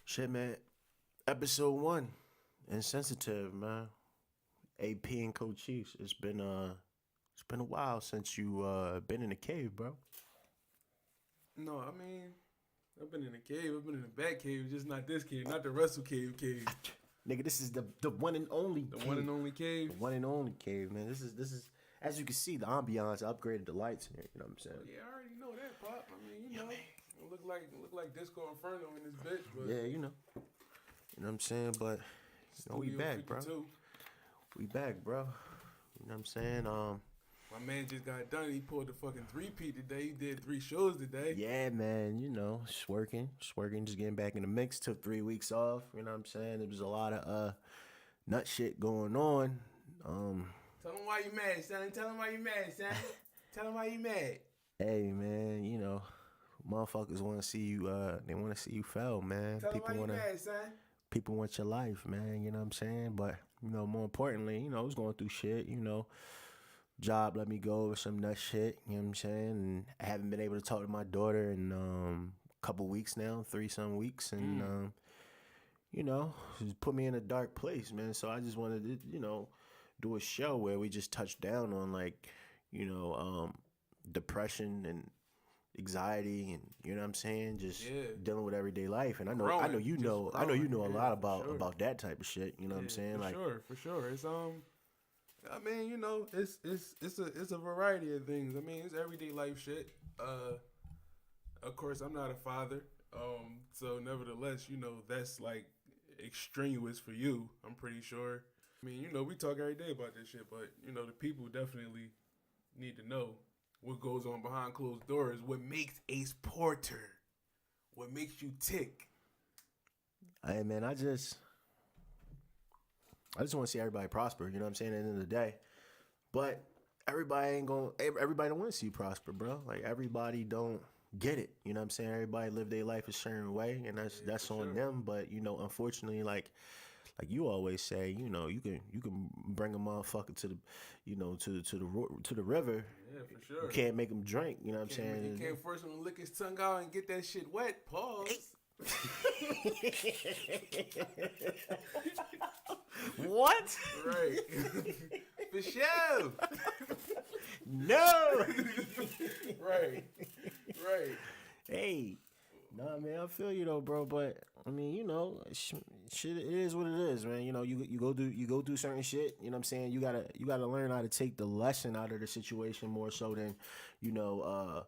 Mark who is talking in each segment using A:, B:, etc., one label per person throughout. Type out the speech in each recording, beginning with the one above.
A: Shit, man. Episode 1. Insensitive, man. AP and Cochise. It's been a while since you been in the cave, bro.
B: No, I mean, I've been in a cave. I've been in a bat cave, just not this cave, not the Wrestle cave.
A: Nigga, this is the one and only
B: The
A: cave.
B: one and only cave.
A: The one and only cave, man. This is as you can see, the ambiance upgraded the lights in here, you know what I'm saying?
B: Yeah, I already know that, Pop. I mean, you know, it look like Disco Inferno in this bitch, but
A: Yeah, you know. You know what I'm saying? But we
B: Studio
A: back, bro.
B: 52.
A: We back, bro. You know what I'm saying?
B: My man just got done. He pulled the fucking three-peat today. He did 3 shows today.
A: Yeah, man, you know, just working, just getting back in the mix. Took 3 weeks off, you know what I'm saying? There was a lot of nut shit going on.
B: Tell him why you mad, son. Tell him why you mad, son. Tell him why you mad.
A: Hey, man, you know, motherfuckers want to see you, they want to see you fail, man.
B: Tell him why you mad, son.
A: People want your life, man, you know what I'm saying? But, you know, more importantly, you know, I was going through shit, you know. Job let me go over some nut shit, you know what I'm saying? And I haven't been able to talk to my daughter in a couple weeks now, 3-some weeks, and you know, just put me in a dark place, man. So I just wanted to, you know, do a show where we just touch down on like, you know, depression and anxiety and you know what I'm saying, just dealing with everyday life. And I know you know a lot about that type of shit, you know what I'm saying?
B: For sure. It's I mean, you know, it's a variety of things. I mean, it's everyday life shit. Of course, I'm not a father. So nevertheless, you know, that's like extraneous for you, I'm pretty sure. I mean, you know, we talk every day about this shit, but you know, the people definitely need to know what goes on behind closed doors, what makes Ace Porter, what makes you tick.
A: Hey man, I just want to see everybody prosper, you know what I'm saying, at the end of the day. But everybody don't want to see you prosper, bro. Like everybody don't get it, you know what I'm saying? Everybody live their life a certain way, and that's on them. But you know, unfortunately, like you always say, you know, you can bring a motherfucker to the, you know, to the river.
B: Yeah, for sure.
A: You can't make him drink, you know what I'm saying?
B: You can't force him to lick his tongue out and get that shit wet. Pause.
A: What?
B: Right. For sure.
A: No.
B: Right.
A: Hey, nah, man, I feel you though, bro. But I mean, you know, shit, it is what it is, man. You know, you go do certain shit. You know what I'm saying? You gotta learn how to take the lesson out of the situation more so than, you know,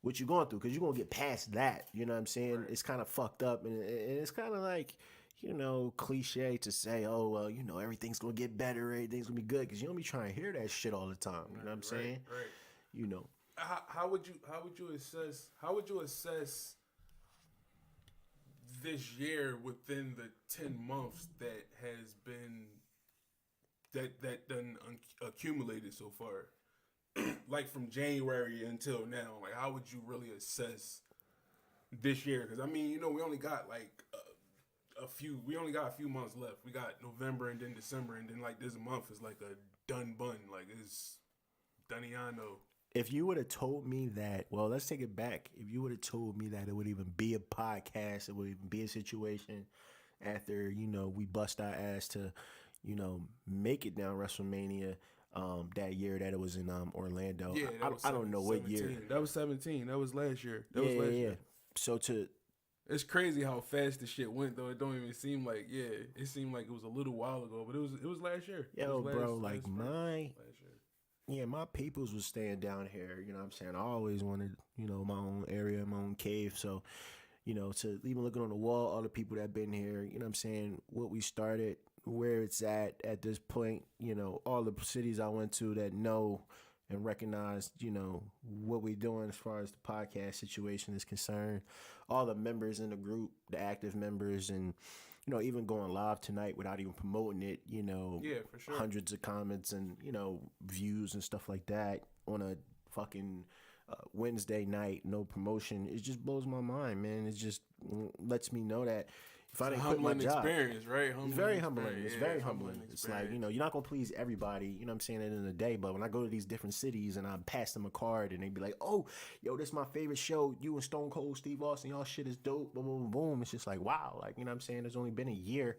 A: what you're going through, because you're gonna get past that. You know what I'm saying? Right. It's kind of fucked up, and it's kind of like, you know, cliche to say, oh, well, you know, everything's gonna get better, everything's gonna be good, because you don't be trying to hear that shit all the time. You know what I'm saying?
B: Right.
A: You know.
B: How would you assess this year within the 10 months that has been that done accumulated so far? Like from January until now, like how would you really assess this year? Because I mean, you know, we only got like a few months left. We got November and then December, and then like this month is like a done bun, like it's Duniano.
A: If you would have told me that, well, let's take it back. If you would have told me that it would even be a podcast, it would even be a situation after, you know, we bust our ass to, you know, make it down WrestleMania. That year that it was in Orlando.
B: Yeah,
A: I don't know
B: 17.
A: what year.
B: That was 17. That was last year. That was last year.
A: So
B: it's crazy how fast the shit went though. It don't even seem like it seemed like it was a little while ago, but it was last year.
A: Yo, bro, like my peoples was staying down here, you know what I'm saying? I always wanted, you know, my own area, my own cave. So, you know, to even looking on the wall, all the people that been here, you know what I'm saying, what we started, where it's at this point, you know, all the cities I went to that know and recognize, you know, what we're doing as far as the podcast situation is concerned, all the members in the group, the active members, and, you know, even going live tonight without even promoting it, you know,
B: yeah, for sure.
A: Hundreds of comments and, you know, views and stuff like that on a fucking Wednesday night, no promotion. It just blows my mind, man. It just lets me know that, if I
B: It's a
A: didn't quit my
B: humbling
A: job.
B: experience, right?
A: It's very humbling.
B: experience.
A: It's
B: Yeah,
A: very humbling. It's like, you know, you're not going to please everybody, you know what I'm saying, at the end of the day. But when I go to these different cities and I pass them a card and they be like, oh, yo, this is my favorite show. You and Stone Cold Steve Austin, y'all shit is dope. Boom, boom, boom. It's just like, wow. Like, you know what I'm saying? There's only been a year,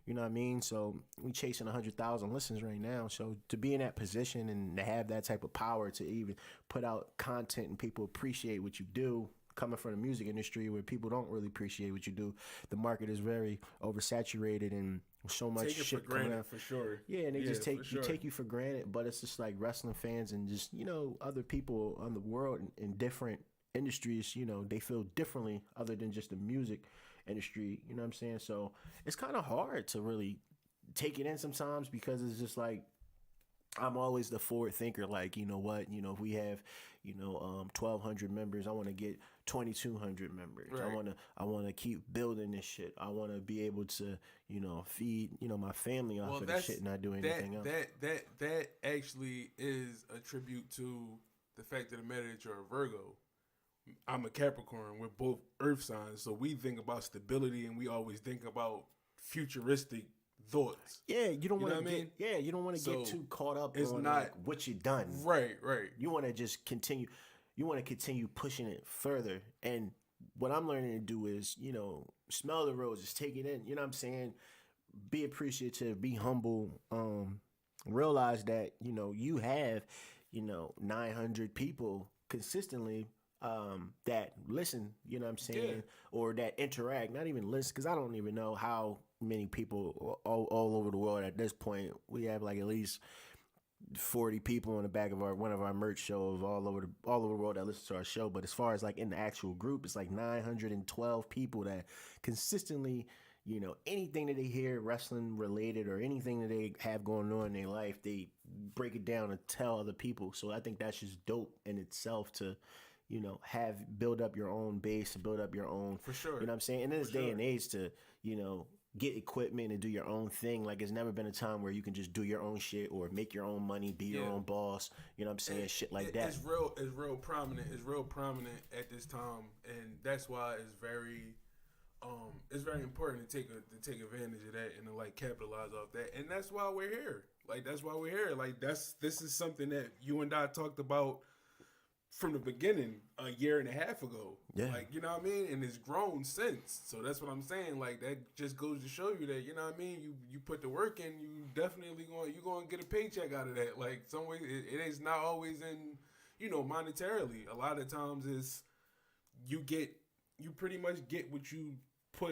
A: you know what I mean? So we chasing 100,000 listens right now. So to be in that position and to have that type of power to even put out content and people appreciate what you do, coming from the music industry where people don't really appreciate what you do, the market is very oversaturated and so much
B: take it
A: shit
B: for granted
A: coming out.
B: for sure.
A: Yeah, and they just take
B: for sure.
A: you for granted. But it's just like wrestling fans and just, you know, other people on the world in different industries, you know, they feel differently other than just the music industry. You know what I'm saying? So it's kind of hard to really take it in sometimes because it's just like I'm always the forward thinker. Like, you know what? You know, if we have, 1,200 members, I want to get 2,200 members.
B: Right.
A: I want to keep building this shit. I want to be able to, feed, my family off of this shit and not do anything else.
B: That actually is a tribute to the fact of the matter that you're a Virgo. I'm a Capricorn. We're both Earth signs, so we think about stability and we always think about futuristic thoughts.
A: Yeah, you don't want to
B: mean?
A: Yeah, you don't want to get too caught up
B: it's
A: on
B: not,
A: like what you done.
B: Right.
A: You want to just continue. You want to continue pushing it further. And what I'm learning to do is, smell the roses, take it in. You know what I'm saying? Be appreciative, be humble. Realize that you have 900 people consistently that listen, you know what I'm saying, or that interact, not even listen, because I don't even know how many people all over the world at this point. We have like at least 40 people on the back of one of our merch shows all over the world that listen to our show. But as far as like in the actual group, it's like 912 people that consistently, anything that they hear wrestling related or anything that they have going on in their life, they break it down and tell other people. So I think that's just dope in itself to build up your own base, build up your own,
B: for sure.
A: You know what I'm saying? And in this day and age to, get equipment and do your own thing. Like, it's never been a time where you can just do your own shit or make your own money, be your own boss. You know what I'm saying? Shit like that.
B: It's real prominent. It's real prominent at this time, and that's why it's very important to take advantage of that and to like capitalize off that. And that's why we're here. Like, that's why we're here. Like, this is something that you and I talked about from the beginning a year and a half ago.
A: Yeah.
B: Like, you know what I mean? And it's grown since. So that's what I'm saying. Like, that just goes to show you that, you know what I mean? You put the work in, you definitely going to get a paycheck out of that. Like, some way, it is not always in, monetarily. A lot of times it's, you pretty much get what you put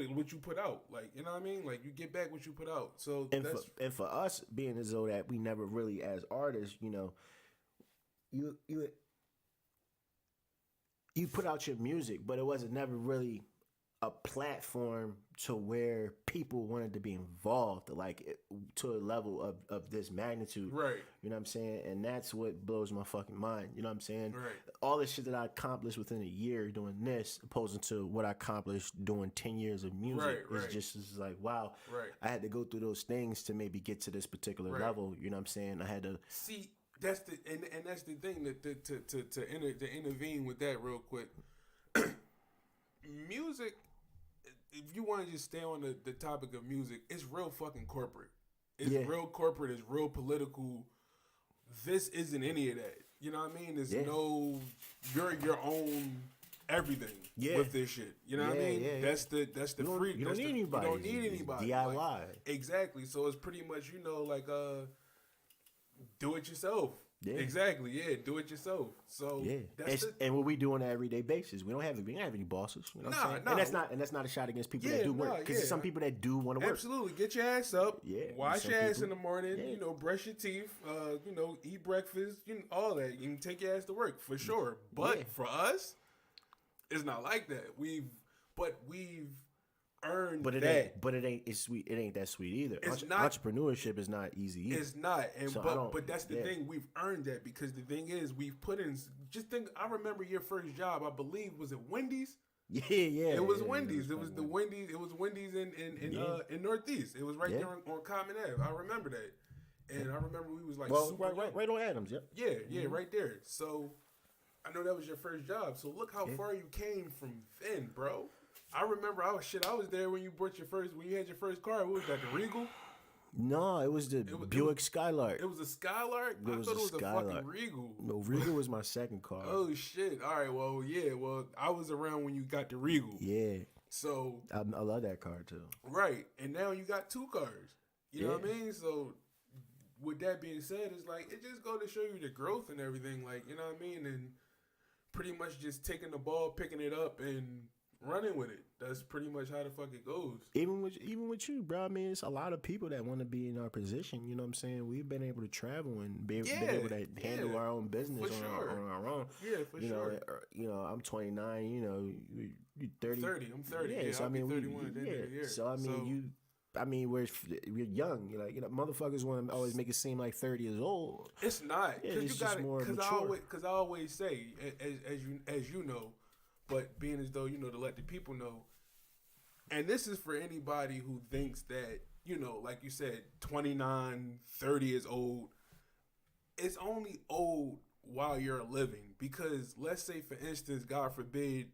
B: out. Like, you know what I mean? Like, you get back what you put out. So
A: and for us being as though that we never really as artists, you put out your music, but it wasn't never really a platform to where people wanted to be involved, like to a level of this magnitude.
B: Right.
A: You know what I'm saying? And that's what blows my fucking mind. You know what I'm saying?
B: Right.
A: All the shit that I accomplished within a year doing this, opposed to what I accomplished doing 10 years of music, it's like, wow.
B: Right.
A: I had to go through those things to maybe get to this particular level. You know what I'm saying? I had to
B: see. That's the thing that to intervene with that real quick. Music, if you want to just stay on the topic of music, it's real fucking corporate. It's real corporate. It's real political. This isn't any of that. You know what I mean? There's no, you're your own everything with this shit. You know what I mean? That's the free.
A: You don't need anybody.
B: You don't need anybody.
A: DIY.
B: Like, exactly. So it's pretty much do it yourself. Yeah. Exactly. Yeah. Do it yourself. So
A: and what we do on an everyday basis. We don't have any bosses. You know what I'm saying? And that's not a shot against people that do work. Because there's some people that do want to work.
B: Absolutely. Get your ass up. Yeah. Wash your ass in the morning. Yeah. Brush your teeth. Eat breakfast. All that. You can take your ass to work for sure. But for us, it's not like that. We've earned
A: but it ain't sweet. It ain't that sweet either.
B: It's not.
A: Entrepreneurship is not easy either.
B: It's not. And but that's the thing. We've earned that because the thing is we've put in. Just think. I remember your first job. I believe was it Wendy's.
A: Yeah.
B: It was Wendy's. It was the Wendy's. It was Wendy's in Northeast. It was right there on Common Ave. I remember that. And I remember we was like
A: right on Adams. Yep.
B: Yeah, right there. So I know that was your first job. So look how far you came from then, bro. I remember I was there when you had your first car. What was that, the Regal?
A: No, it was the Buick Skylark.
B: It was a Skylark? I thought it was a fucking Regal.
A: No, Regal was my second car.
B: Oh, shit. All right, well, yeah. Well, I was around when you got the Regal.
A: Yeah.
B: So.
A: I love that car, too.
B: Right. And now you got two cars. You know what I mean? So, with that being said, it's like, it just go to show you the growth and everything. Like, you know what I mean? And pretty much just taking the ball, picking it up, and running with it. That's pretty much how the fuck it goes.
A: Even with you, bro. I mean, it's a lot of people that want to be in our position. You know what I'm saying? We've been able to travel and been able to handle our own business on our own.
B: Yeah, for sure.
A: You know, I'm 29. You know, you 30.
B: I'm 30.
A: Yeah, so
B: I'll
A: I mean,
B: be 31 at the end of the year.
A: So I mean, we're young. You know, motherfuckers want to always make it seem like 30 years old.
B: It's not.
A: Yeah, it's just more mature.
B: Because I always say, as you know, but being as though, you know, to let the people know, and this is for anybody who thinks that, you know, like you said, 29, 30 is old. It's only old while you're living. Because let's say, for instance, God forbid,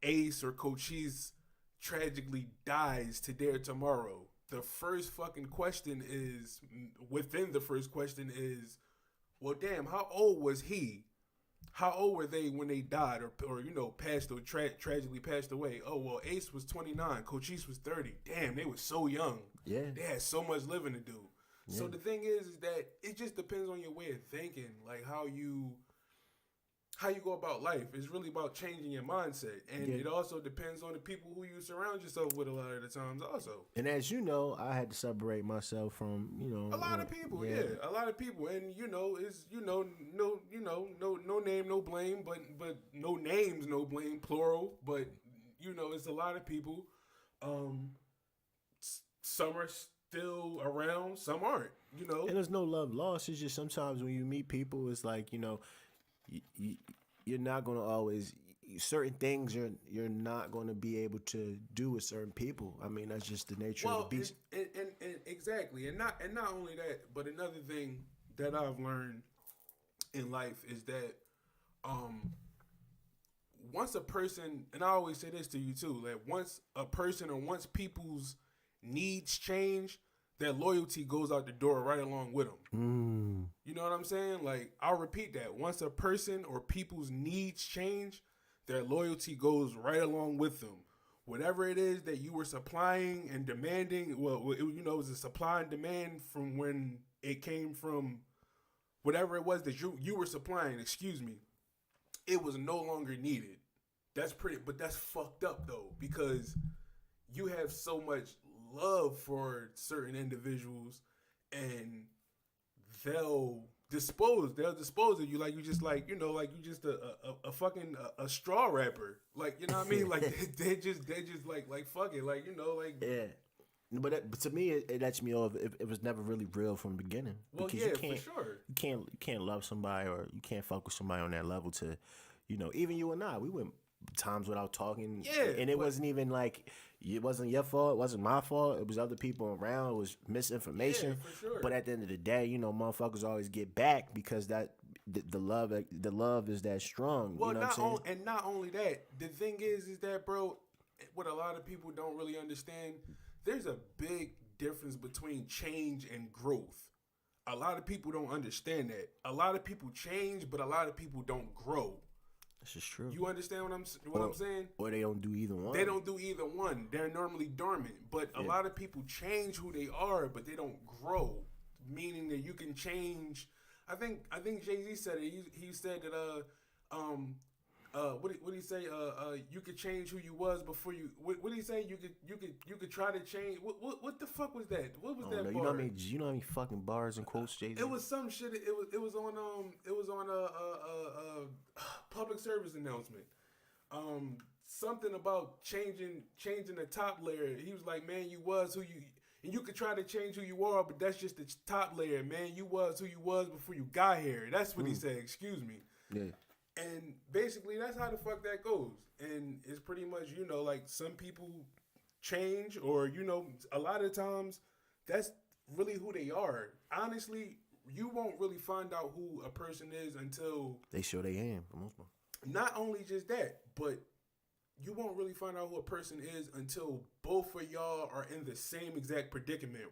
B: Ace or Cochise tragically dies today or tomorrow. The first fucking question is, well, damn, how old was he? How old were they when they died or you know, passed or tragically passed away? Oh, well, Ace was 29, Cochise was 30. Damn, they were so young.
A: Yeah.
B: They had so much living to do. Yeah. So the thing is that it just depends on your way of thinking, like how you go about life. It's really about changing your mindset. And it also depends on the people who you surround yourself with a lot of the times also.
A: And as you know, I had to separate myself from, you know,
B: a lot of people, a lot of people. And you know, it's no name, no blame, but no names, no blame, plural. But you know, it's a lot of people. Some are still around, some aren't, you know.
A: And there's no love lost. It's just sometimes when you meet people, it's like, you know, you're not going to always, certain things you're not going to be able to do with certain people. I mean, that's just the nature of the beast.
B: And exactly. And not only that, but another thing that I've learned in life is that once a person, and I always say this to you too, that once a person or once people's needs change, their loyalty goes out the door right along with them. You know what I'm saying? Like, I'll repeat that. Once a person or people's needs change, their loyalty goes right along with them. Whatever it is that you were supplying and demanding, well, you know, it was a supply and demand from when it came from whatever it was that you were supplying, it was no longer needed. But that's fucked up though, because you have so much love for certain individuals and they'll dispose of you like you just like, you know, like you just a fucking a straw rapper, like, you know what I mean? Like they just like fuck it, like, you know, like,
A: yeah. But to me, it lets me off. It was never really real from the beginning.
B: Well,
A: because
B: yeah, for sure.
A: You can't love somebody, or you can't fuck with somebody on that level to, you know, even you and I, we went times without talking.
B: Yeah.
A: And it wasn't even like, it wasn't your fault. It wasn't my fault. It was other people around. It was misinformation.
B: Yeah, for sure.
A: But at the end of the day, you know, motherfuckers always get back because that the love is that strong.
B: Well,
A: you know what I'm saying?
B: And not only that, the thing is that, bro, what a lot of people don't really understand, there's a big difference between change and growth. A lot of people don't understand that. A lot of people change, but a lot of people don't grow.
A: This is true.
B: You understand what I'm saying?
A: Or they don't do either one.
B: They don't do either one. They're normally dormant. But a lot of people change who they are, but they don't grow. Meaning that you can change. I think Jay-Z said it. He said that what did he say? You could change who you was before you. What did he say? You could try to change. What the fuck was that? What was that?
A: Bar? You know how many fucking bars and quotes Jay-Z?
B: It was some shit. It was on a public service announcement. Something about changing the top layer. He was like, man, you was who you. And you could try to change who you are, but that's just the top layer, man. You was who you was before you got here. That's what he said. Excuse me.
A: Yeah.
B: And basically, that's how the fuck that goes. And it's pretty much, you know, like some people change, or, you know, a lot of times that's really who they are. Honestly, you won't really find out who a person is until
A: they show their hand for most part.
B: Not only just that, but you won't really find out who a person is until both of y'all are in the same exact predicament.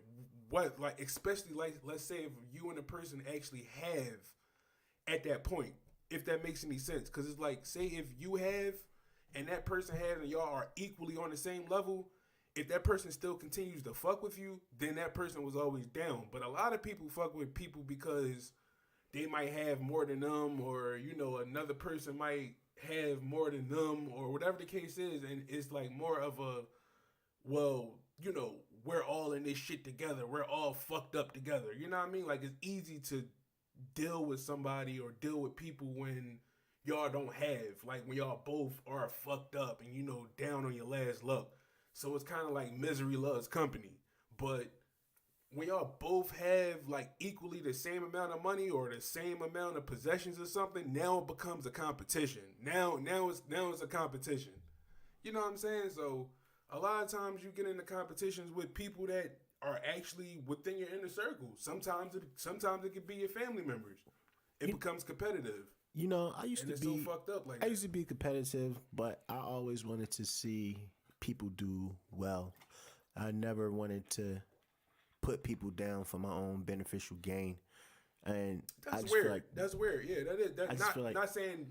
B: What, like, especially, like, let's say if you and a person actually have at that point, if that makes any sense. Because it's like, say if you have and that person has and y'all are equally on the same level, if that person still continues to fuck with you, then that person was always down. But a lot of people fuck with people because they might have more than them, or, you know, another person might have more than them, or whatever the case is. And it's like more of a, well, you know, we're all in this shit together. We're all fucked up together. You know what I mean? Like, it's easy to deal with somebody or deal with people when y'all don't have. Like, when y'all both are fucked up and, you know, down on your last luck. So it's kind of like misery loves company. But when y'all both have, like, equally the same amount of money or the same amount of possessions or something, now it becomes a competition. Now it's a competition. You know what I'm saying? So a lot of times you get into competitions with people that are actually within your inner circle. Sometimes it could be your family members. It becomes competitive.
A: You know, I used
B: and
A: to be
B: so fucked up like
A: I used to be competitive, but I always wanted to see people do well. I never wanted to put people down for my own beneficial gain. And
B: that's weird. That's weird. Yeah, that is. That's not saying.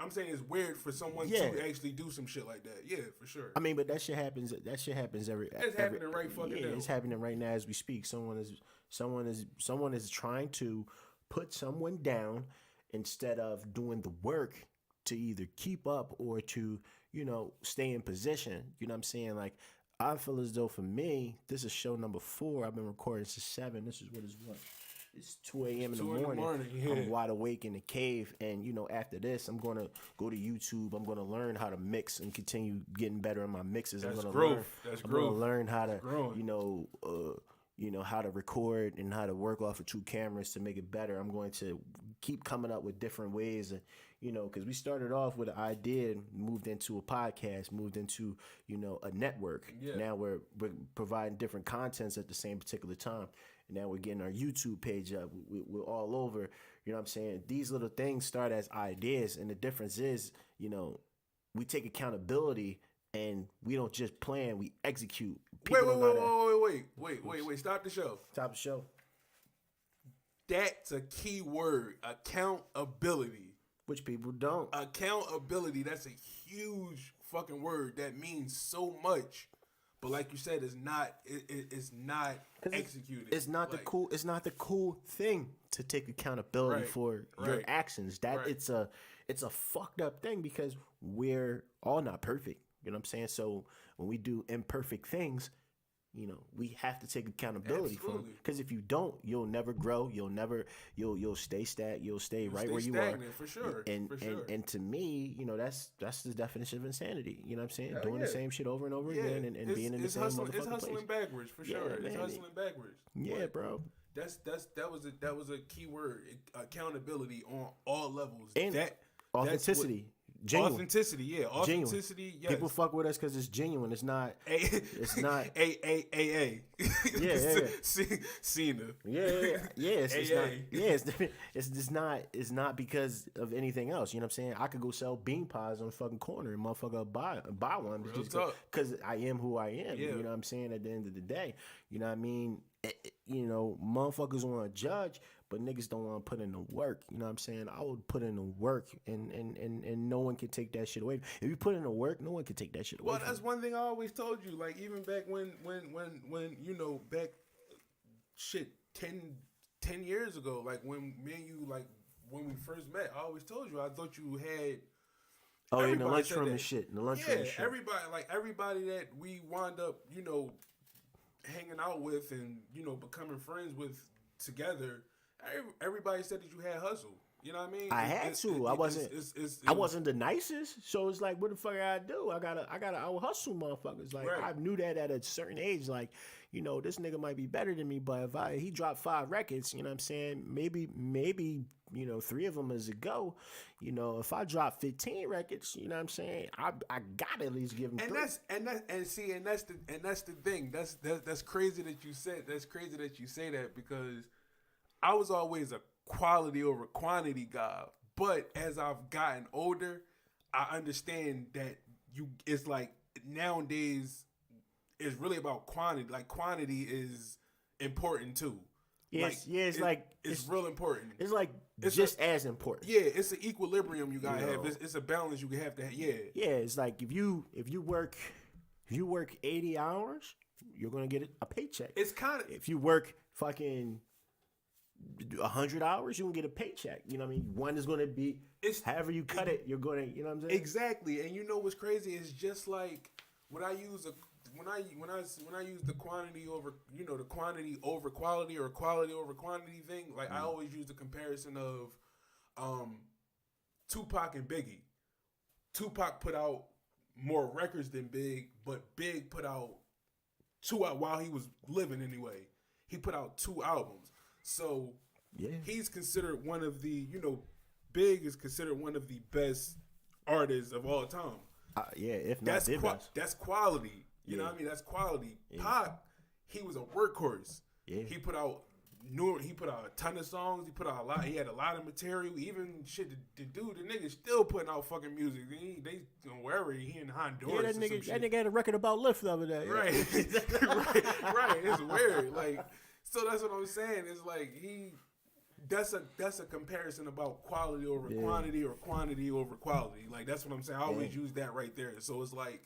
B: I'm saying it's weird for someone to actually do some shit like that. Yeah, for sure.
A: I mean, but that shit happens.
B: It's happening right fucking now.
A: It's happening right now as we speak. Someone is trying to put someone down instead of doing the work to either keep up or to, you know, stay in position. You know what I'm saying? Like, I feel as though for me, this is show number 4. I've been recording since 7. This is what is what. It's 2 a.m. in the morning.
B: Yeah.
A: I'm wide awake in the cave. And, you know, after this, I'm going to go to YouTube. I'm going to learn how to mix and continue getting better in my mixes.
B: That's
A: I'm
B: growth.
A: I'm going to learn how to, how to record and how to work off of 2 cameras to make it better. I'm going to keep coming up with different ways, you know, because we started off with an idea, moved into a podcast, moved into, you know, a network.
B: Yeah.
A: Now we're providing different contents at the same particular time. And now we're getting our YouTube page up. We're all over. You know what I'm saying? These little things start as ideas. And the difference is, you know, we take accountability and we don't just plan, we execute.
B: Wait. Stop the show.
A: Stop the show.
B: That's a key word. Accountability.
A: Which people don't.
B: Accountability. That's a huge fucking word that means so much. But like you said, it's not executed.
A: It's not like, it's not the cool thing to take accountability for your actions. It's a fucked up thing because we're all not perfect. You know what I'm saying? So when we do imperfect things, you know, we have to take accountability for them. Because if you don't, you'll never grow. You'll stay You'll stay right where you are.
B: For sure.
A: And to me, you know, that's the definition of insanity. You know what I'm saying? Doing the same shit over and over again and being in the same motherfucking place.
B: It's hustling backwards for sure.
A: Man,
B: it's hustling backwards.
A: Yeah, bro.
B: That was a key word. Accountability on all levels.
A: And authenticity. Genuine.
B: Authenticity, yeah. Authenticity,
A: genuine.
B: yes.
A: People fuck with us because it's genuine. It's not. It's not.
B: A.
A: Yeah.
B: Cena.
A: Yeah. It's not. Yeah, it's not because of anything else. You know what I'm saying? I could go sell bean pies on the fucking corner and motherfucker buy one because I am who I am.
B: Yeah.
A: You know what I'm saying? At the end of the day, you know what I mean? You know, motherfuckers want to judge, but niggas don't want to put in the work. You know what I'm saying? I would put in the work, and no one can take that shit away. If you put in the work, no one can take that shit away.
B: Well, that's one thing I always told you. Like, even back when you know, back shit 10 years ago, like when me and you, like when we first met, I always told you I thought you had.
A: Oh, in the lunchroom and shit. In the lunchroom and shit.
B: Everybody that we wound up, you know, hanging out with and, you know, becoming friends with together, everybody said that you had hustle. You know what I mean?
A: I had to. I wasn't the nicest. So it's like, what the fuck I do? I gotta out hustle motherfuckers. Like, I knew that at a certain age. Like, you know, this nigga might be better than me, but if he dropped 5 records, you know what I'm saying? Maybe, you know, 3 of them is a go. You know, if I drop 15 records, you know what I'm saying? I gotta at least give him 3.
B: That's the thing. That's crazy that you said. That's crazy that you say that because I was always a quality over quantity guy. But as I've gotten older, I understand that it's like nowadays it's really about quantity. Like quantity is important too.
A: It's
B: real important.
A: It's like just as important.
B: Yeah, it's an equilibrium you gotta have. It's a balance you have to have. Yeah.
A: Yeah, it's like if you work 80 hours, you're gonna get a paycheck.
B: It's kind of
A: if you work fucking 100 hours, you can get a paycheck. You know what I mean? One is gonna be however you cut it, you're gonna, you know what I'm saying?
B: Exactly. And you know what's crazy is just like when I use the quantity over, you know, the quantity over quality or quality over quantity thing, like I always use the comparison of Tupac and Biggie. Tupac put out more records than Big, but Big put out two out while he was living anyway. He put out 2 albums. So he's considered one of the, you know, Big is considered one of the best artists of all time.
A: If not the best.
B: That's quality. You know what I mean? That's quality. Yeah. Pac, he was a workhorse. Yeah. He put out a ton of songs. He put out a lot. He had a lot of material. Even shit, the nigga still putting out fucking music. They wherever he in Honduras.
A: Yeah, that nigga had a record about Lyft the other day.
B: Right. right. It's weird. Like, so that's what I'm saying. It's like that's a comparison about quality over quantity or quantity over quality. Like that's what I'm saying. I always use that right there. So it's like,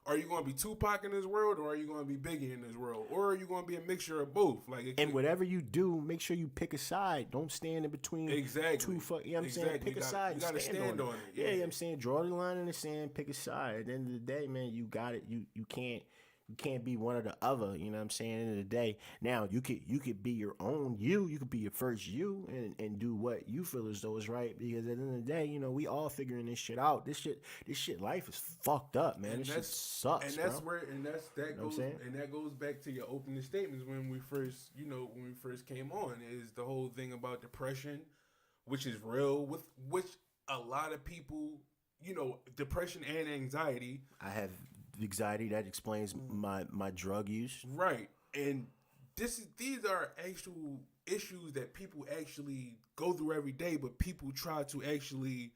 B: are you going to be Tupac in this world, or are you going to be Biggie in this world, or are you going to be a mixture of both? Like,
A: whatever you do, make sure you pick a side. Don't stand in between.
B: Exactly.
A: Two fuck. You know what I'm saying? Pick a side.
B: You got to stand on it.
A: Yeah, you know what I'm saying? Draw the line in the sand. Pick a side. At the end of the day, man, you got it. You can't. You can't be one or the other, you know what I'm saying? At the end of the day, now you could be your own you could be your first you and do what you feel as though is right, because at the end of the day, you know, we all figuring this shit out. This shit life is fucked up, man. This shit sucks.
B: And that's bro. That goes back to your opening statements when we first came on, is the whole thing about depression, which is real, with which a lot of people, you know, depression and anxiety.
A: I have anxiety. That explains my drug use.
B: Right. And these are actual issues that people actually go through every day, but people try to actually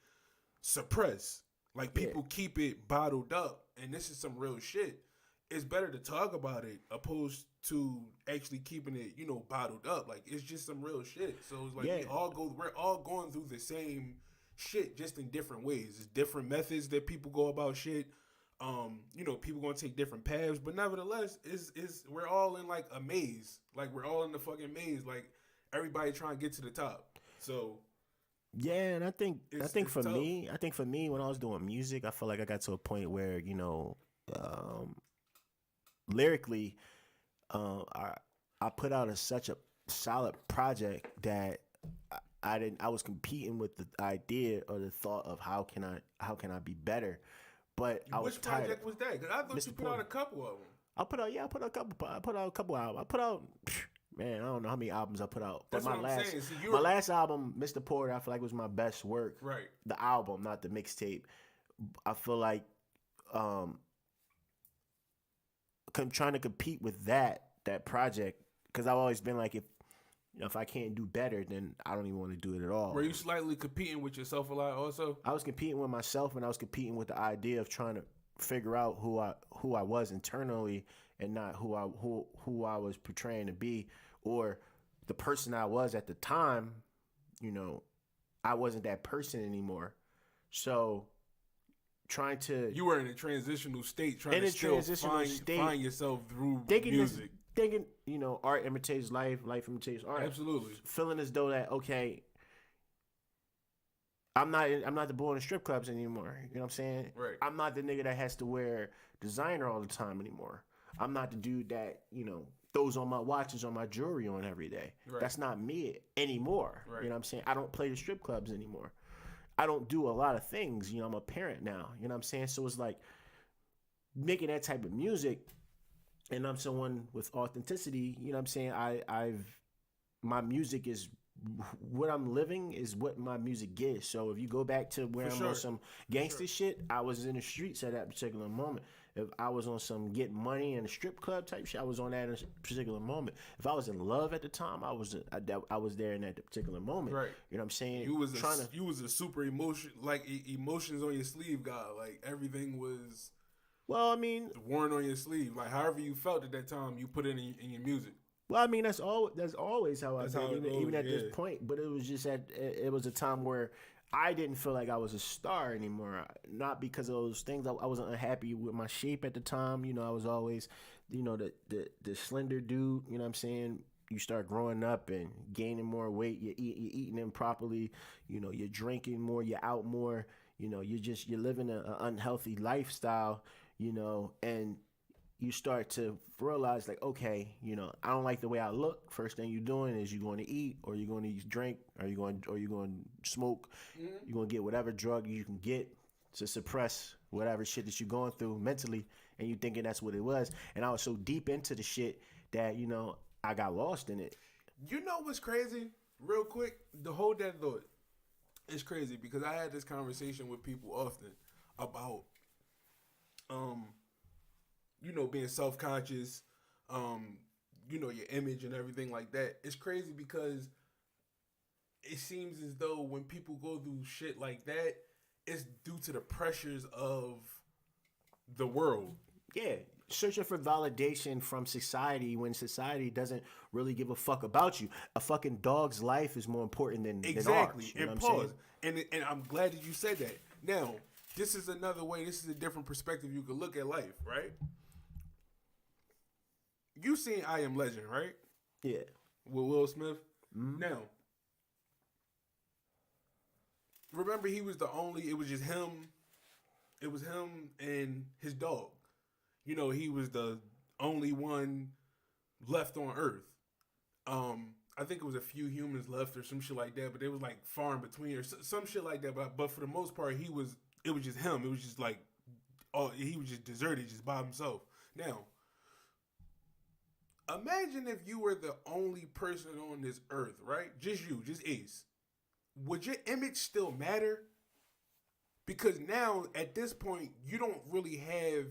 B: suppress. Like people keep it bottled up. And this is some real shit. It's better to talk about it opposed to actually keeping it, you know, bottled up. Like it's just some real shit. So it's like we're all going through the same shit, just in different ways. It's different methods that people go about shit. You know, people gonna take different paths, but nevertheless, we're all in like a maze. Like we're all in the fucking maze. Like everybody trying to get to the top. So
A: yeah, and I think for me, when I was doing music, I felt like I got to a point where, you know, lyrically, I put out such a solid project that I was competing with the idea or the thought of how can I be better. But I was tired.
B: Which project was that? Because I thought you put out a couple of them.
A: I put out a couple albums. Man, I don't know how many albums I put out.
B: That's
A: but
B: what I'm saying.
A: My last album, Mr. Porter, I feel like was my best work.
B: Right.
A: The album, not the mixtape. I feel like trying to compete with that project, because I've always been like, if I can't do better, then I don't even want to do it at all.
B: Were you slightly competing with yourself a lot also?
A: I was competing with myself, and I was competing with the idea of trying to figure out who I was internally, and not who I was portraying to be, or the person I was at the time. You know, I wasn't that person anymore. So you were in a transitional state, trying to still find yourself through music. Thinking, you know, art imitates life, life imitates art.
B: Absolutely.
A: Feeling as though that, okay, I'm not the boy in the strip clubs anymore. You know what I'm saying?
B: Right.
A: I'm not the nigga that has to wear designer all the time anymore. I'm not the dude that, you know, throws on my watches or my jewelry on every day. Right. That's not me anymore. Right. You know what I'm saying? I don't play the strip clubs anymore. I don't do a lot of things. You know, I'm a parent now. You know what I'm saying? So it's like making that type of music. And I'm someone with authenticity, you know what I'm saying? My music is what I'm living is what my music is. So if you go back to where I'm on some gangster shit, I was in the streets at that particular moment. If I was on some get money in a strip club type shit, I was on that in a particular moment. If I was in love at the time, I was there in that particular moment.
B: Right.
A: You know what I'm saying?
B: You was a super emotions on your sleeve guy. Like everything was
A: Well, I mean,
B: worn on your sleeve. Like however you felt at that time, you put it in your music.
A: well, I mean that's always how I've
B: That's
A: been,
B: how it goes.
A: even at this
B: Yeah.
A: point. But it was just it was a time where I didn't feel like I was a star anymore. Not because of those things. I wasn't unhappy with my shape at the time. You know, I was always, you know, the slender dude. You know what I'm saying? You start growing up and gaining more weight. You're eating improperly. You know, you're drinking more. You're out more. You know, you're living an unhealthy lifestyle. You know, and you start to realize like, okay, you know, I don't like the way I look. First thing you're doing is you're going to eat, or you're going to drink, or you're going to smoke. You're going to get whatever drug you can get to suppress whatever shit that you're going through mentally, and you thinking that's what it was. And I was so deep into the shit that, you know, I got lost in it.
B: You know what's crazy? Real quick, to hold that thought, it's crazy because I had this conversation with people often about, you know, being self-conscious, you know, your image and everything like that. It's crazy because it seems as though when people go through shit like that, it's due to the pressures of the world.
A: Yeah, searching for validation from society when society doesn't really give a fuck about you. A fucking dog's life is more important than
B: Exactly.
A: ours. You know
B: And
A: what I'm
B: pause.
A: saying?
B: And I'm glad that you said that. Now, this is another way, this is a different perspective you could look at life, right? You seen I Am Legend, right?
A: Yeah.
B: With Will Smith. Now, remember he was the only, it was just him. It was him and his dog. You know, he was the only one left on Earth. I think it was a few humans left or some shit like that, but it was like far in between or some shit like that. But for the most part, it was just him. It was just like, he was just deserted, just by himself. Now, imagine if you were the only person on this earth, right? Just you, just Ace. Would your image still matter? Because now, at this point, you don't really have,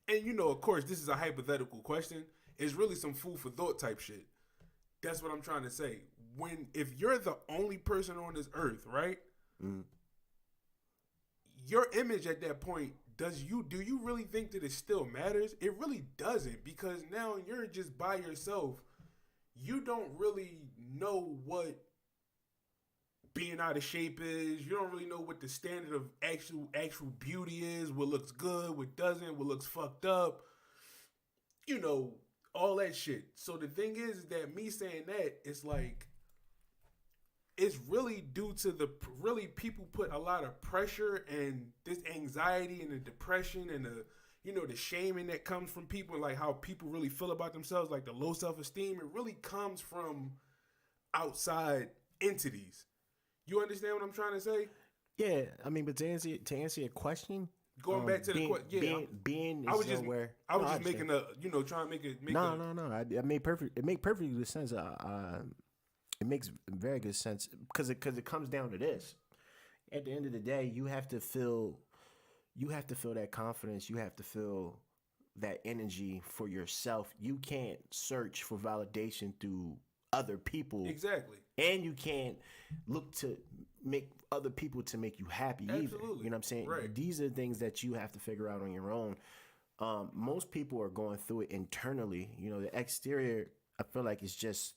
B: and you know, of course, this is a hypothetical question. It's really some food for thought type shit. That's what I'm trying to say. If you're the only person on this earth, right? Your image at that point, do you really think that it still matters? It really doesn't, because now you're just by yourself. You don't really know what being out of shape is. You don't really know what the standard of actual beauty is, what looks good, what doesn't, what looks fucked up. You know, all that shit. So the thing is that me saying that, it's like, it's really due to people put a lot of pressure and this anxiety and the depression and the, you know, the shaming that comes from people, like how people really feel about themselves, like the low self-esteem. It really comes from outside entities. You understand what I'm trying to say?
A: Yeah, I mean, but to answer your question,
B: Going back to the question,
A: being
B: I was just
A: nowhere.
B: I was just making a, you know, trying to make it.
A: No. It made perfectly good sense. It makes very good sense because it comes down to this. At the end of the day, you have to feel that confidence. You have to feel that energy for yourself. You can't search for validation through other people.
B: Exactly.
A: And you can't look to make other people to make you happy either.
B: Absolutely.
A: You know what I'm saying?
B: Right.
A: These are things that you have to figure out on your own. Most people are going through it internally. You know, the exterior, I feel like it's just,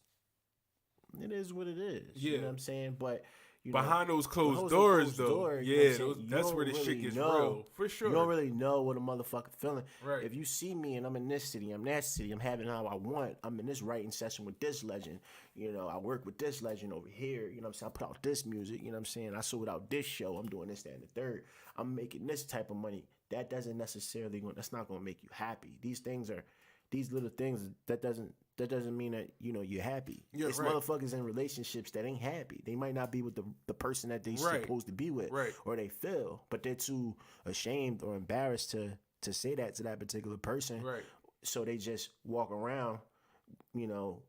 A: it is what it is.
B: Yeah.
A: You know what I'm saying? But
B: behind those closed doors, though,
A: yeah,
B: that's where the shit gets real, for sure.
A: You don't really know what a motherfucker feeling.
B: Right.
A: If you see me and I'm in this city, I'm that city, I'm having how I want, I'm in this writing session with this legend, you know, I work with this legend over here, you know what I'm saying, I put out this music, you know what I'm saying, I sold out this show, I'm doing this, that, and the third, I'm making this type of money. That doesn't necessarily, that's not going to make you happy. These little things, that doesn't mean that, you know, you're happy.
B: Yeah,
A: it's
B: right.
A: motherfuckers in relationships that ain't happy. They might not be with the person that they supposed to be with, or they feel, but they're too ashamed or embarrassed to say that to that particular person.
B: Right.
A: So they just walk around, you know,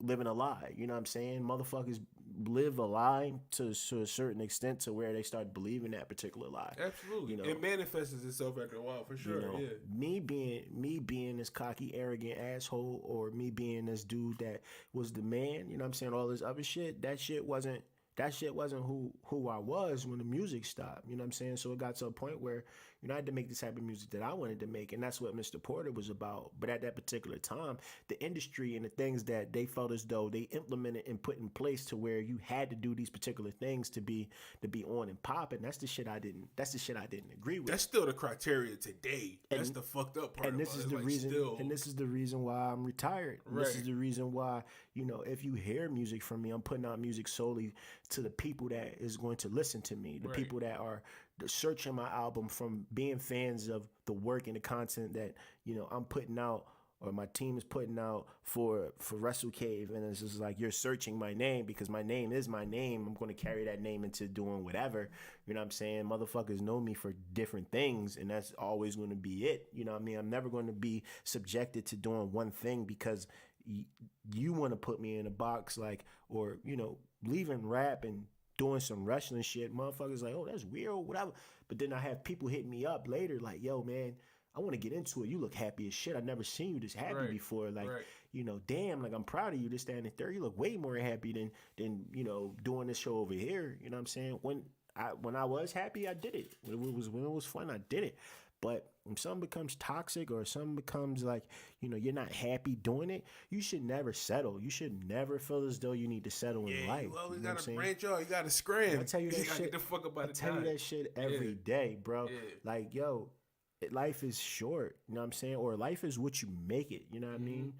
A: living a lie. You know what I'm saying? Motherfuckers live a lie to a certain extent to where they start believing that particular lie.
B: Absolutely.
A: You know,
B: it manifests itself after a while, for sure.
A: You know,
B: yeah.
A: Me being this cocky, arrogant asshole, or me being this dude that was the man, you know what I'm saying, all this other shit, that shit wasn't who I was when the music stopped. You know what I'm saying? So it got to a point where, You know, I had to make the type of music that I wanted to make, and that's what Mr. Porter was about. But at that particular time, the industry and the things that they felt as though they implemented and put in place to where you had to do these particular things to be on and pop, and that's the shit I didn't agree with.
B: That's still the criteria today. That's the fucked up part.
A: And this is the reason. And this is the reason why I'm retired. Right. This is the reason why, you know, if you hear music from me, I'm putting out music solely to the people that is going to listen to me, the people that are searching my album from being fans of the work and the content that, you know, I'm putting out or my team is putting out for Wrestle Cave. And it's just like, you're searching my name because my name is my name. I'm going to carry that name into doing whatever. You know what I'm saying? Motherfuckers know me for different things, and that's always going to be it. You know what I mean? I'm never going to be subjected to doing one thing because you want to put me in a box, like, or, you know, leaving rap and doing some wrestling shit. Motherfuckers like, oh, that's weird, whatever. But then I have people hit me up later like, yo, man, I want to get into it. You look happy as shit. I've never seen you this happy before. Like, you know, damn, like, I'm proud of you. This, that, and the third. You look way more happy than you know, doing this show over here. You know what I'm saying? When I was happy, I did it. When it was fun, I did it. But when something becomes toxic or something becomes like, you know, you're not happy doing it, you should never settle. You should never feel as though you need to settle in life.
B: You always got to branch out. You got to scram.
A: I tell you that shit.
B: Get the fuck up out
A: I tell you that shit every day, bro. Yeah. Like, yo, life is short. You know what I'm saying? Or life is what you make it. You know what I mean?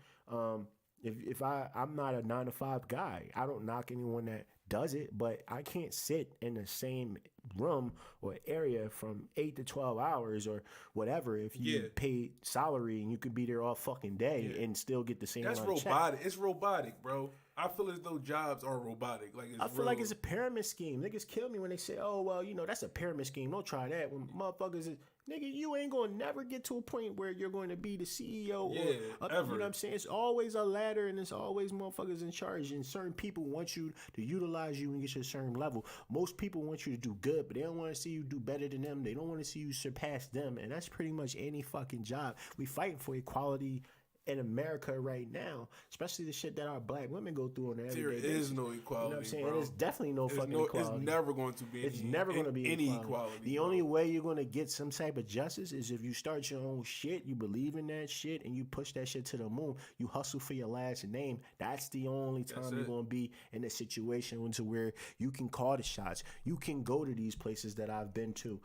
A: If I'm not a 9-to-5 guy. I don't knock anyone that does it, but I can't sit in the same room or area from 8 to 12 hours or whatever if you paid salary and you could be there all fucking day and still get the same
B: That's
A: amount of
B: robotic.
A: check.
B: It's robotic, bro. I feel as though jobs are robotic. Like,
A: I feel like it's a pyramid scheme. Niggas kill me when they say, oh, well, you know, that's a pyramid scheme. Don't try that. When motherfuckers is, nigga, you ain't going to never get to a point where you're going to be the CEO or,
B: ever.
A: You know what I'm saying? It's always a ladder and it's always motherfuckers in charge, and certain people want you to utilize you and get you a certain level. Most people want you to do good, but they don't want to see you do better than them. They don't want to see you surpass them, and that's pretty much any fucking job. We fighting for equality in America right now, especially the shit that our black women go through on an everyday basis.
B: There is no equality,
A: you know what I'm saying?
B: bro.
A: There's definitely no fucking equality.
B: It's never going to be.
A: It's never going to be
B: any
A: equality. The only way you're going to get some type of justice is if you start your own shit, you believe in that shit, and you push that shit to the moon. You hustle for your last name. That's the only time you're going to be in a situation to where you can call the shots. You can go to these places that I've been to.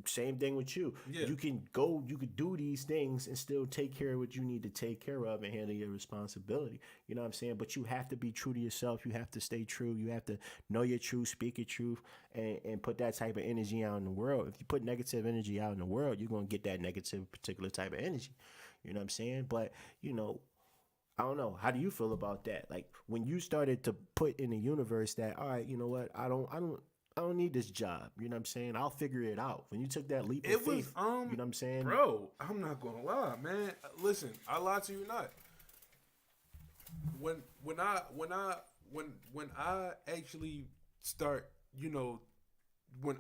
A: Same thing with you. Yeah. You can go, you could do these things and still take care of what you need to take care of and handle your responsibility. You know what I'm saying? But you have to be true to yourself. You have to stay true. You have to know your truth, speak your truth, and put that type of energy out in the world. If you put negative energy out in the world, you're going to get that negative particular type of energy. You know what I'm saying? But, you know, I don't know. How do you feel about that? Like, when you started to put in the universe that, all right, you know what? I don't need this job. You know what I'm saying? I'll figure it out. When you took that leap of faith, you know what I'm saying?
B: Bro, I'm not going to lie, man. Listen, I lie to you not. When I actually start, you know, when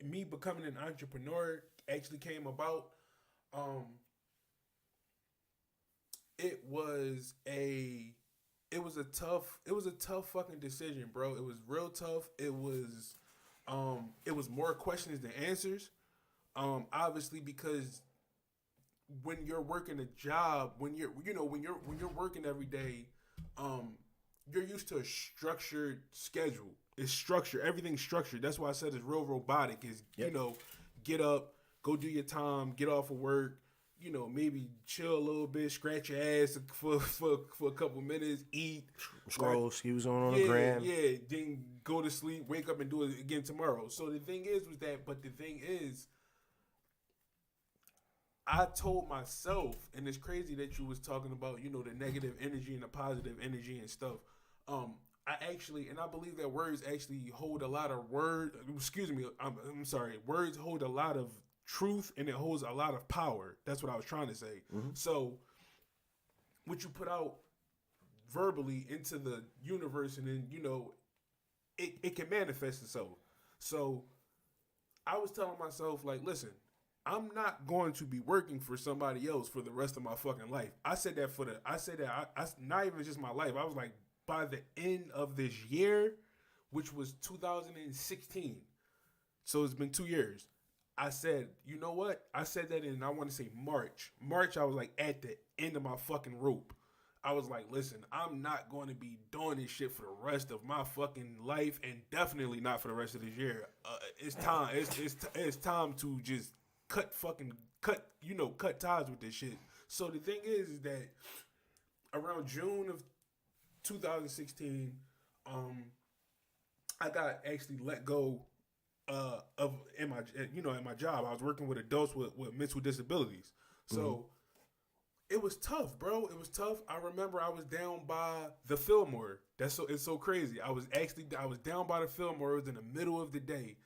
B: me becoming an entrepreneur actually came about, it was a tough fucking decision, bro. It was real tough. It was more questions than answers. Obviously, because when you're working a job, when you're working every day, you're used to a structured schedule. It's structured. Everything's structured. That's why I said it's real robotic. You know, get up, go do your time, get off of work. You know, maybe chill a little bit, scratch your ass for a couple minutes, eat,
A: scroll, skills on the gram.
B: Yeah, then go to sleep, wake up and do it again tomorrow. So the thing is, I told myself, and it's crazy that you was talking about, you know, the negative energy and the positive energy and stuff. I believe that words actually hold a lot of words hold a lot of truth, and it holds a lot of power. That's what I was trying to say. Mm-hmm. So what you put out verbally into the universe, and then, you know, it can manifest itself. So I was telling myself, like, listen, I'm not going to be working for somebody else for the rest of my fucking life. I said that not even just my life. I was like, by the end of this year, which was 2016, so it's been 2 years, I said, you know what? I said that in, I want to say March. March, I was like at the end of my fucking rope. I was like, listen, I'm not going to be doing this shit for the rest of my fucking life, and definitely not for the rest of this year. It's time. It's time to just cut ties with this shit. So the thing is that around June of 2016, I got actually let go at my job. I was working with adults with mental disabilities. So it was tough, bro. It was tough. I remember I was down by the Fillmore. It's so crazy. I was down by the Fillmore. It was in the middle of the day.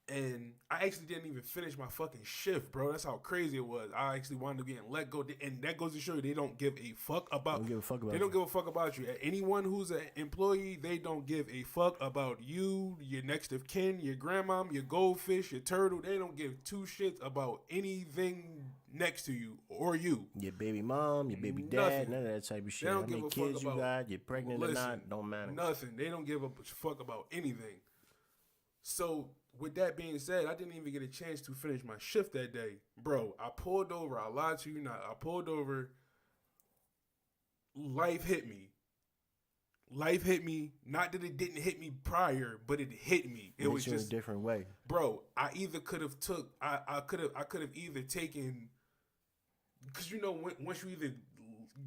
B: And I actually didn't even finish my fucking shift, bro. That's how crazy it was. I actually wound up getting let go. And that goes to show you they don't give a fuck about you. They don't give a fuck about you. Anyone who's an employee, they don't give a fuck about you, your next of kin, your grandmom, your goldfish, your turtle. They don't give two shits about anything next to you or you.
A: Your baby mom, your baby dad, none of that type of shit. How many kids you got, you're pregnant or not, don't matter.
B: Nothing. They don't give a fuck about anything. So, with that being said, I didn't even get a chance to finish my shift that day. Bro, I pulled over. I lied to you not. I pulled over. Life hit me. Life hit me. Not that it didn't hit me prior, but it hit me. It was just
A: a different way.
B: Bro, I either could have took. I could have either taken. Because once you either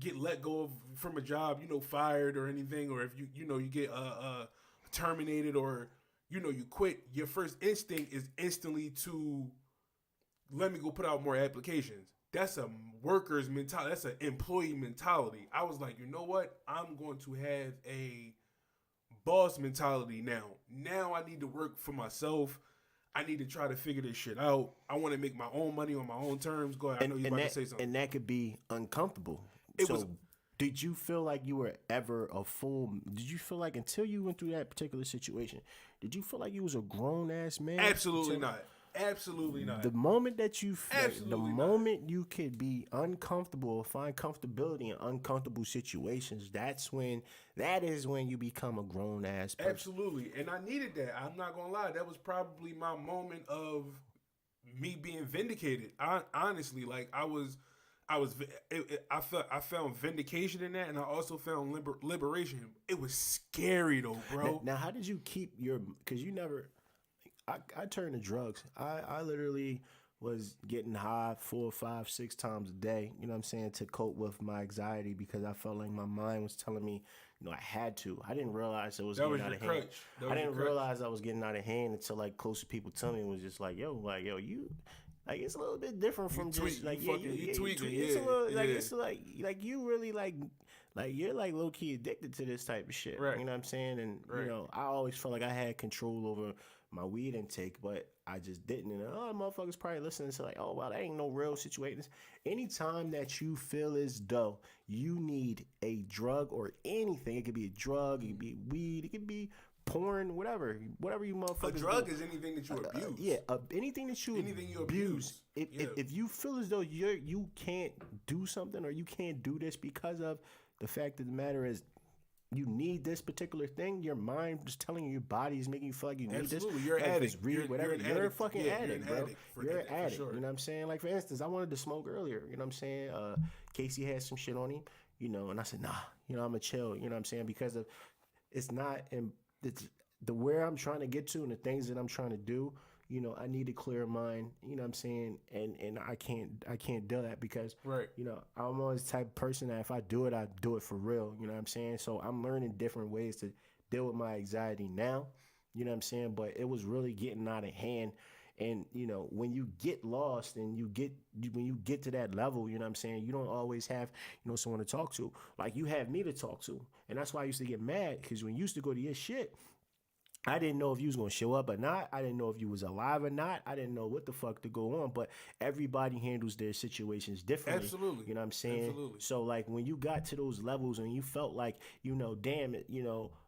B: get let go from a job, fired or anything, or if you get terminated or you quit, your first instinct is instantly to let me go put out more applications. That's a worker's mentality. That's an employee mentality. I was like, you know what? I'm going to have a boss mentality now. Now I need to work for myself. I need to try to figure this shit out. I want to make my own money on my own terms. Go ahead. I know you're about to say something.
A: And that could be uncomfortable. Did you feel like you were ever did you feel like until you went through that particular situation, did you feel like you was a grown ass man?
B: Absolutely not. Absolutely not.
A: The moment that you moment you could be uncomfortable or find comfortability in uncomfortable situations, that is when you become a grown ass person.
B: Absolutely. And I needed that. I'm not gonna lie. That was probably my moment of me being vindicated. Honestly, like I found vindication in that, and I also found liberation. It was scary though, bro.
A: Now how did you keep because you never, I turned to drugs. I literally was getting high 4, 5, 6 times a day, you know what I'm saying, to cope with my anxiety because I felt like my mind was telling me, I had to. I didn't realize it was getting out of hand. I didn't realize I was getting out of hand until like closer people tell me. It was just like, yo, you... Like it's a little bit different from just like you tweaking. It's a little like it's like you really like you're like low key addicted to this type of shit.
B: Right.
A: You know what I'm saying? And I always felt like I had control over my weed intake, but I just didn't. And motherfuckers probably listening to like, oh wow, that ain't no real situations. Anytime that you feel as though you need a drug or anything, it could be a drug, it could be weed, it could be porn, whatever you motherfuckers.
B: A drug is anything that you abuse.
A: Anything that you abuse. If you feel as though you can't do something or you can't do this because of the fact of the matter is you need this particular thing, your mind is telling you, your body is making you feel like you need this.
B: You're an addict.
A: You're a fucking addict, bro. You're an addict.
B: Sure.
A: You know what I'm saying? Like for instance, I wanted to smoke earlier. You know what I'm saying? Casey had some shit on him. And I said, nah. I'm gonna chill. You know what I'm saying? Because of it's not in. It's the where I'm trying to get to and the things that I'm trying to do, I need a clear mind, you know what I'm saying? And I can't do that because, I'm always the type of person that if I do it for real, you know what I'm saying? So I'm learning different ways to deal with my anxiety now, you know what I'm saying? But it was really getting out of hand. And, when you get lost and when you get to that level, you know what I'm saying, you don't always have, someone to talk to. Like you have me to talk to. And that's why I used to get mad because when you used to go to your shit, I didn't know if you was going to show up or not. I didn't know if you was alive or not. I didn't know what the fuck to go on. But everybody handles their situations differently.
B: Absolutely.
A: You know what I'm saying?
B: Absolutely.
A: So, like, when you got to those levels and you felt like, damn it,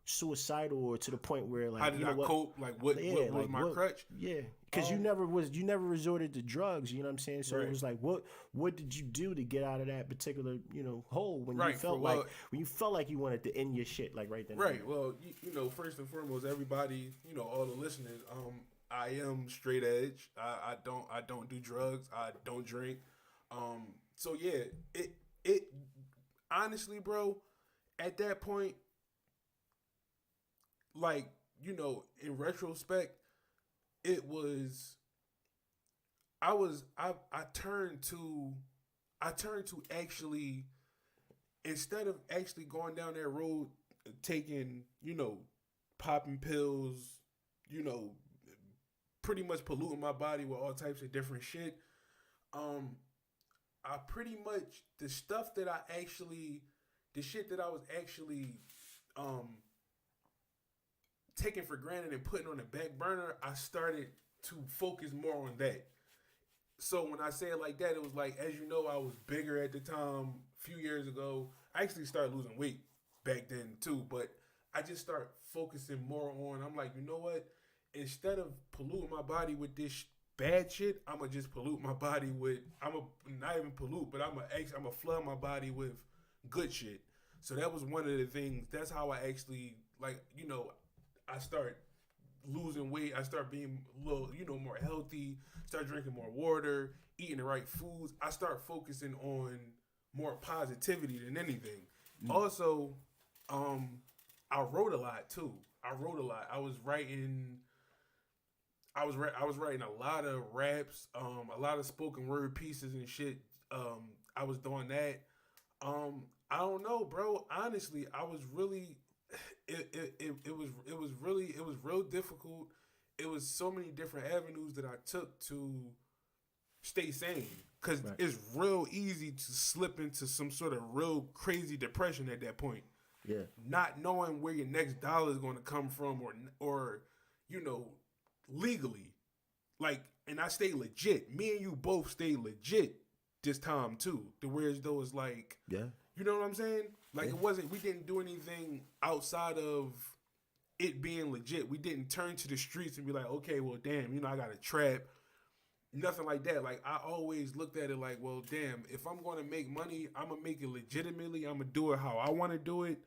A: suicidal or to the point where, like,
B: how did I cope? Like, what was my crutch?
A: Yeah. Because you never resorted to drugs, you know what I'm saying? So it was like, what did you do to get out of that particular, hole when you felt like you wanted to end your shit like right then?
B: Right. Well, first and foremost, everybody, all the listeners, I am straight edge. I don't do drugs. I don't drink. So yeah, it honestly, bro, at that point, like, in retrospect, it was I turned to actually, instead of actually going down that road, taking, popping pills, you know, pretty much polluting my body with all types of different shit. Um, I pretty much, the shit that I was actually um taking for granted and putting on the back burner, I started to focus more on that. So when I say it like that, it was like, as you know, I was bigger at the time. A few years ago, I actually started losing weight back then too. But I just start focusing more on. I'm like, you know what? Instead of polluting my body with this bad shit, I'ma just pollute my body with. I'ma not even pollute, but I'ma flood my body with good shit. So that was one of the things. That's how I actually, like, I start losing weight. I start being a little, more healthy. Start drinking more water, eating the right foods. I start focusing on more positivity than anything. Also, I wrote a lot too. I wrote a lot. I was writing a lot of raps, a lot of spoken word pieces and shit. I was doing that. I don't know, bro. Honestly, I was really it was real difficult. It was so many different avenues that I took to stay sane, because
A: Right.
B: it's real easy to slip into some sort of real crazy depression at that point,
A: Yeah.
B: not knowing where your next dollar is going to come from, or you know legally, like. And I stay legit. Me and you both stay legit this time too, to where as though it's like,
A: Yeah.
B: you know what I'm saying? Like,
A: Yeah.
B: it wasn't, we didn't do anything outside of it being legit. We didn't turn to the streets and be like, okay, well, damn, I got a trap. Nothing like that. Like, I always looked at it like, well, damn, if I'm going to make money, I'm going to make it legitimately. I'm going to do it how I want to do it.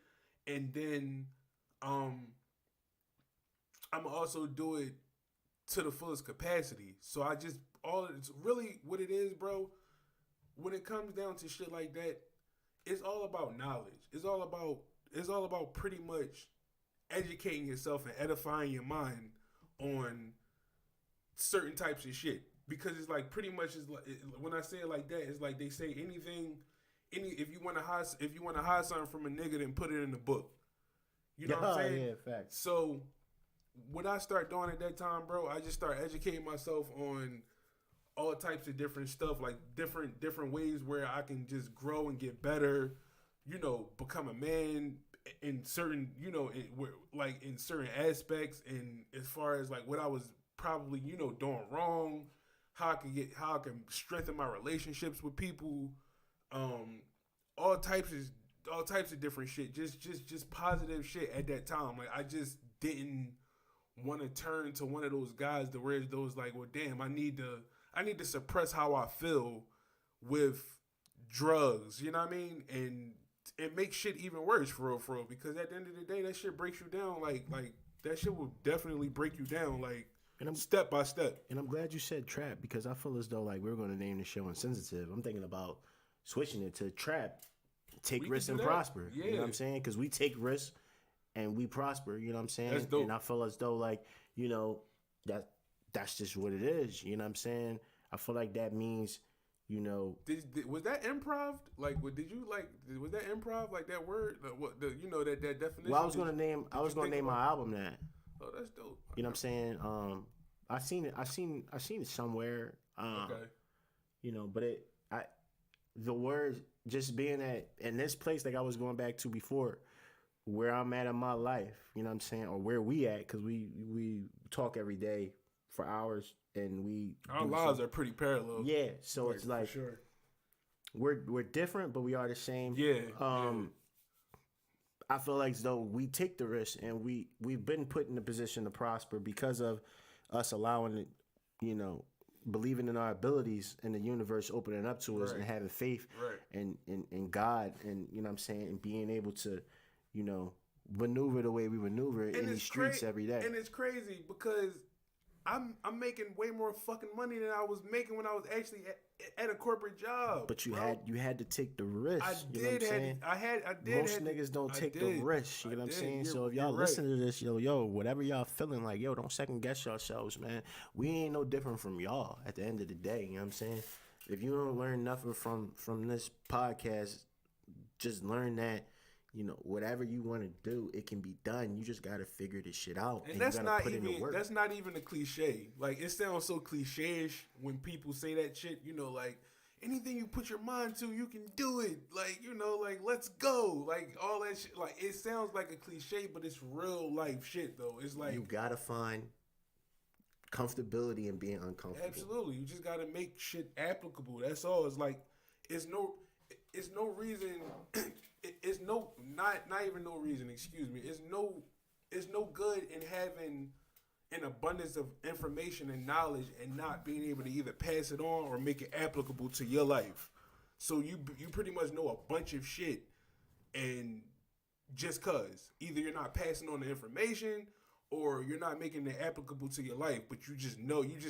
B: And then um, I'm going to also do it to the fullest capacity. So it's really what it is, bro. When it comes down to shit like that, it's all about knowledge. It's all about pretty much educating yourself and edifying your mind on certain types of shit. Because it's like, pretty much, is like, when I say it like that, it's like they say if you want to hide something from a nigga, then put it in the book. You know what I'm saying?
A: Yeah, facts.
B: So what I start doing at that time, bro, I just start educating myself on all types of different stuff, like different ways where I can just grow and get better, become a man in certain, like in certain aspects, and as far as like what I was probably, doing wrong, how I can strengthen my relationships with people, um, all types of different shit, just positive shit at that time. Like, I just didn't want to turn to one of those guys to where those like, well, damn, I need to suppress how I feel with drugs. You know what I mean? And it makes shit even worse, for real. Because at the end of the day, that shit breaks you down. Like that shit will definitely break you down. Like,
A: And I'm
B: step by step.
A: and I'm glad you said trap, because I feel as though like we're going to name the show Insensitive. I'm thinking about switching it to trap, take
B: We
A: risks
B: could
A: and
B: do that.
A: prosper. You know
B: Yeah.
A: what I'm saying? Because we take risks and we prosper. You know what I'm saying?
B: That's dope.
A: And I feel as though like that that's just what it is. You know what I'm saying? I feel like that means
B: Was that improv? Like, did you like? Was that improv? Like that word? What that definition?
A: Well, I was gonna name my album that.
B: Oh, that's dope.
A: You know what I'm saying? I seen it somewhere.
B: Okay.
A: But the words just being at in this place, like I was going back to before, where I'm at in my life. You know what I'm saying? Or where we at, because we talk every day for hours, and
B: Our lives are pretty parallel.
A: Yeah, so it's like,
B: for sure.
A: we're different, but we are the same.
B: Yeah.
A: I feel like as though we take the risk, and we've been put in a position to prosper because of us allowing it, believing in our abilities and the universe opening up to us,
B: Right.
A: and having faith
B: Right.
A: in God, and you know what I'm saying, and being able to, maneuver the way we maneuver in these streets every day.
B: And it's crazy because I'm making way more fucking money than I was making when I was actually at a corporate job.
A: But you
B: bro.
A: had to take the risk.
B: I
A: you know what I'm
B: did
A: saying?
B: I did.
A: Most niggas don't take the risk. You know what I'm saying? So if
B: You're
A: y'all
B: right.
A: listen to this, yo, whatever y'all feeling like, yo, don't second guess yourselves, man. We ain't no different from y'all at the end of the day. You know what I'm saying? If you don't learn nothing from this podcast, just learn that, you know, whatever you want to do, it can be done. You just got to figure this shit out.
B: And that's
A: you gotta
B: not
A: put in the
B: even
A: work.
B: that's not even a cliche. Like, it sounds so cliche-ish when people say that shit. You know, like, anything you put your mind to, you can do it. Like, you know, like, let's go. Like, all that shit. Like, it sounds like a cliche, but it's real life shit, though. It's like,
A: You got to find comfortability in being uncomfortable.
B: absolutely. You just got to make shit applicable. That's all. It's like, it's no reason. It's no, not even no reason. Excuse me. It's no good in having an abundance of information and knowledge and not being able to either pass it on or make it applicable to your life. So you pretty much know a bunch of shit, and just cause either you're not passing on the information or you're not making it applicable to your life, but you just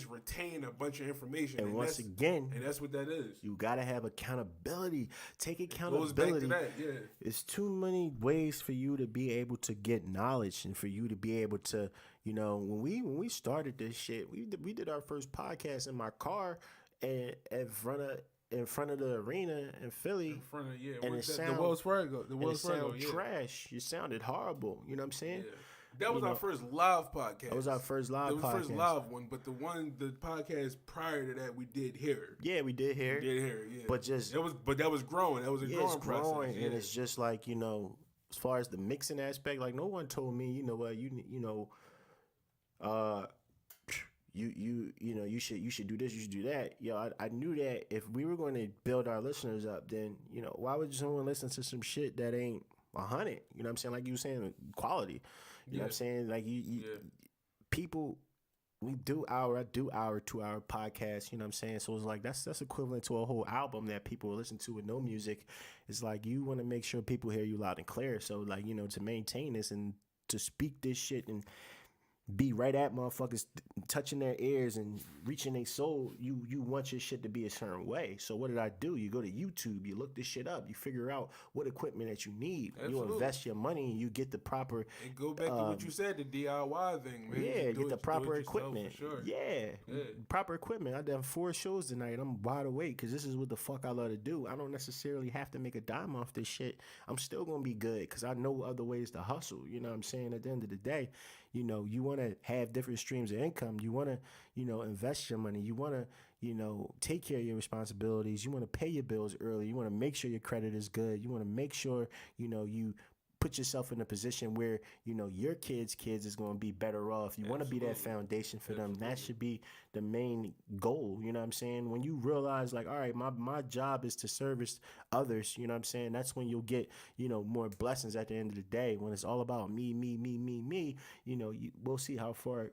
B: retain a bunch of information.
A: And once again,
B: and that's what that is.
A: you gotta have accountability. Take
B: Goes
A: accountability.
B: back to that, yeah.
A: It's too many ways for you to be able to get knowledge and for you to be able to, you know, when we started this shit, we did our first podcast in my car and in front of the arena in Philly.
B: In front of, yeah,
A: and
B: the Wells Fargo. The Wells Fargo,
A: sounded
B: yeah.
A: trash. You sounded horrible. You know what I'm saying?
B: Yeah. That was our first live podcast.
A: That was our first live podcast.
B: That was the first live one, but the podcast prior to that we did here.
A: Yeah, we did here.
B: Yeah.
A: But
B: that was growing. That was a growing process.
A: And it's just like, you know, as far as the mixing aspect, like no one told me, you know what, you should do this, you should do that. Yo, I knew that if we were going to build our listeners up, then, you know, why would someone listen to some shit that ain't 100? You know what I'm saying? Like you were saying, quality. You know what I'm saying? Like people, I do hour 2-hour podcast. You know what I'm saying? So it's like that's equivalent to a whole album that people will listen to with no music. It's like you want to make sure people hear you loud and clear. So like, you know, to maintain this and to speak this shit and be right at motherfuckers touching their ears and reaching their soul, you want your shit to be a certain way. So what did I do? You go to YouTube, you look this shit up, you figure out what equipment that you need.
B: Absolutely.
A: You invest your money and you get the proper.
B: And go back to what you said, the DIY thing, man.
A: Yeah, get the proper equipment.
B: For sure.
A: Yeah, proper equipment. I done 4 shows tonight. I'm wide awake because this is what the fuck I love to do. I don't necessarily have to make a dime off this shit. I'm still gonna be good because I know other ways to hustle. You know what I'm saying? At the end of the day, you know, you want to have different streams of income. You want to, you know, invest your money. You want to, you know, take care of your responsibilities. You want to pay your bills early. You want to make sure your credit is good. You want to make sure, you know, you put yourself in a position where, you know, your kids is going to be better off. You want to be that foundation for them. That should be the main goal. You know what I'm saying? When you realize like, all right, my job is to service others, you know what I'm saying? That's when you'll get, you know, more blessings at the end of the day. When it's all about me, you know, we'll see how far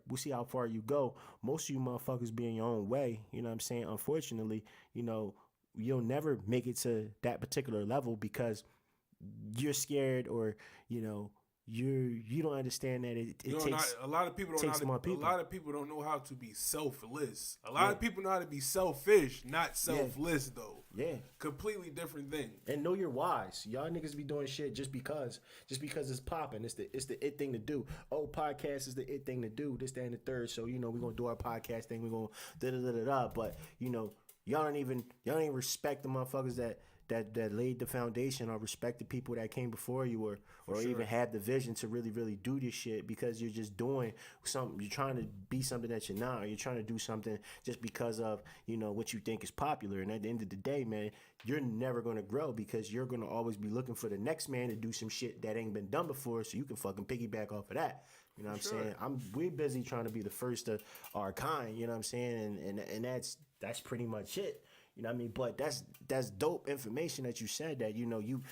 A: you go. Most of you motherfuckers be in your own way. You know what I'm saying? Unfortunately, you know, you'll never make it to that particular level because you're scared, or you know, you don't understand that it takes
B: a lot of people don't
A: takes more people.
B: A lot of people don't know how to be selfless. A lot of people know how to be selfish, not selfless though.
A: Yeah,
B: completely different thing.
A: And know your whys. Y'all niggas be doing shit just because it's popping. It's the it thing to do. Oh, podcast is the it thing to do. This, that, and the third. So you know we're gonna do our podcast thing. We're gonna da. But you know y'all don't even respect the motherfuckers that laid the foundation, or respect the people that came before you, or
B: sure.
A: even had the vision to really do this shit, because you're just doing something. You're trying to be something that you're not, or you're trying to do something just because of, you know, what you think is popular. And at the end of the day, man, you're never going to grow, because you're going to always be looking for the next man to do some shit that ain't been done before, so you can fucking piggyback off of that. You know what I'm saying? We're busy trying to be the first of our kind, you know what I'm saying? And that's pretty much it. You know what I mean? But that's dope information that you said, that, you know, you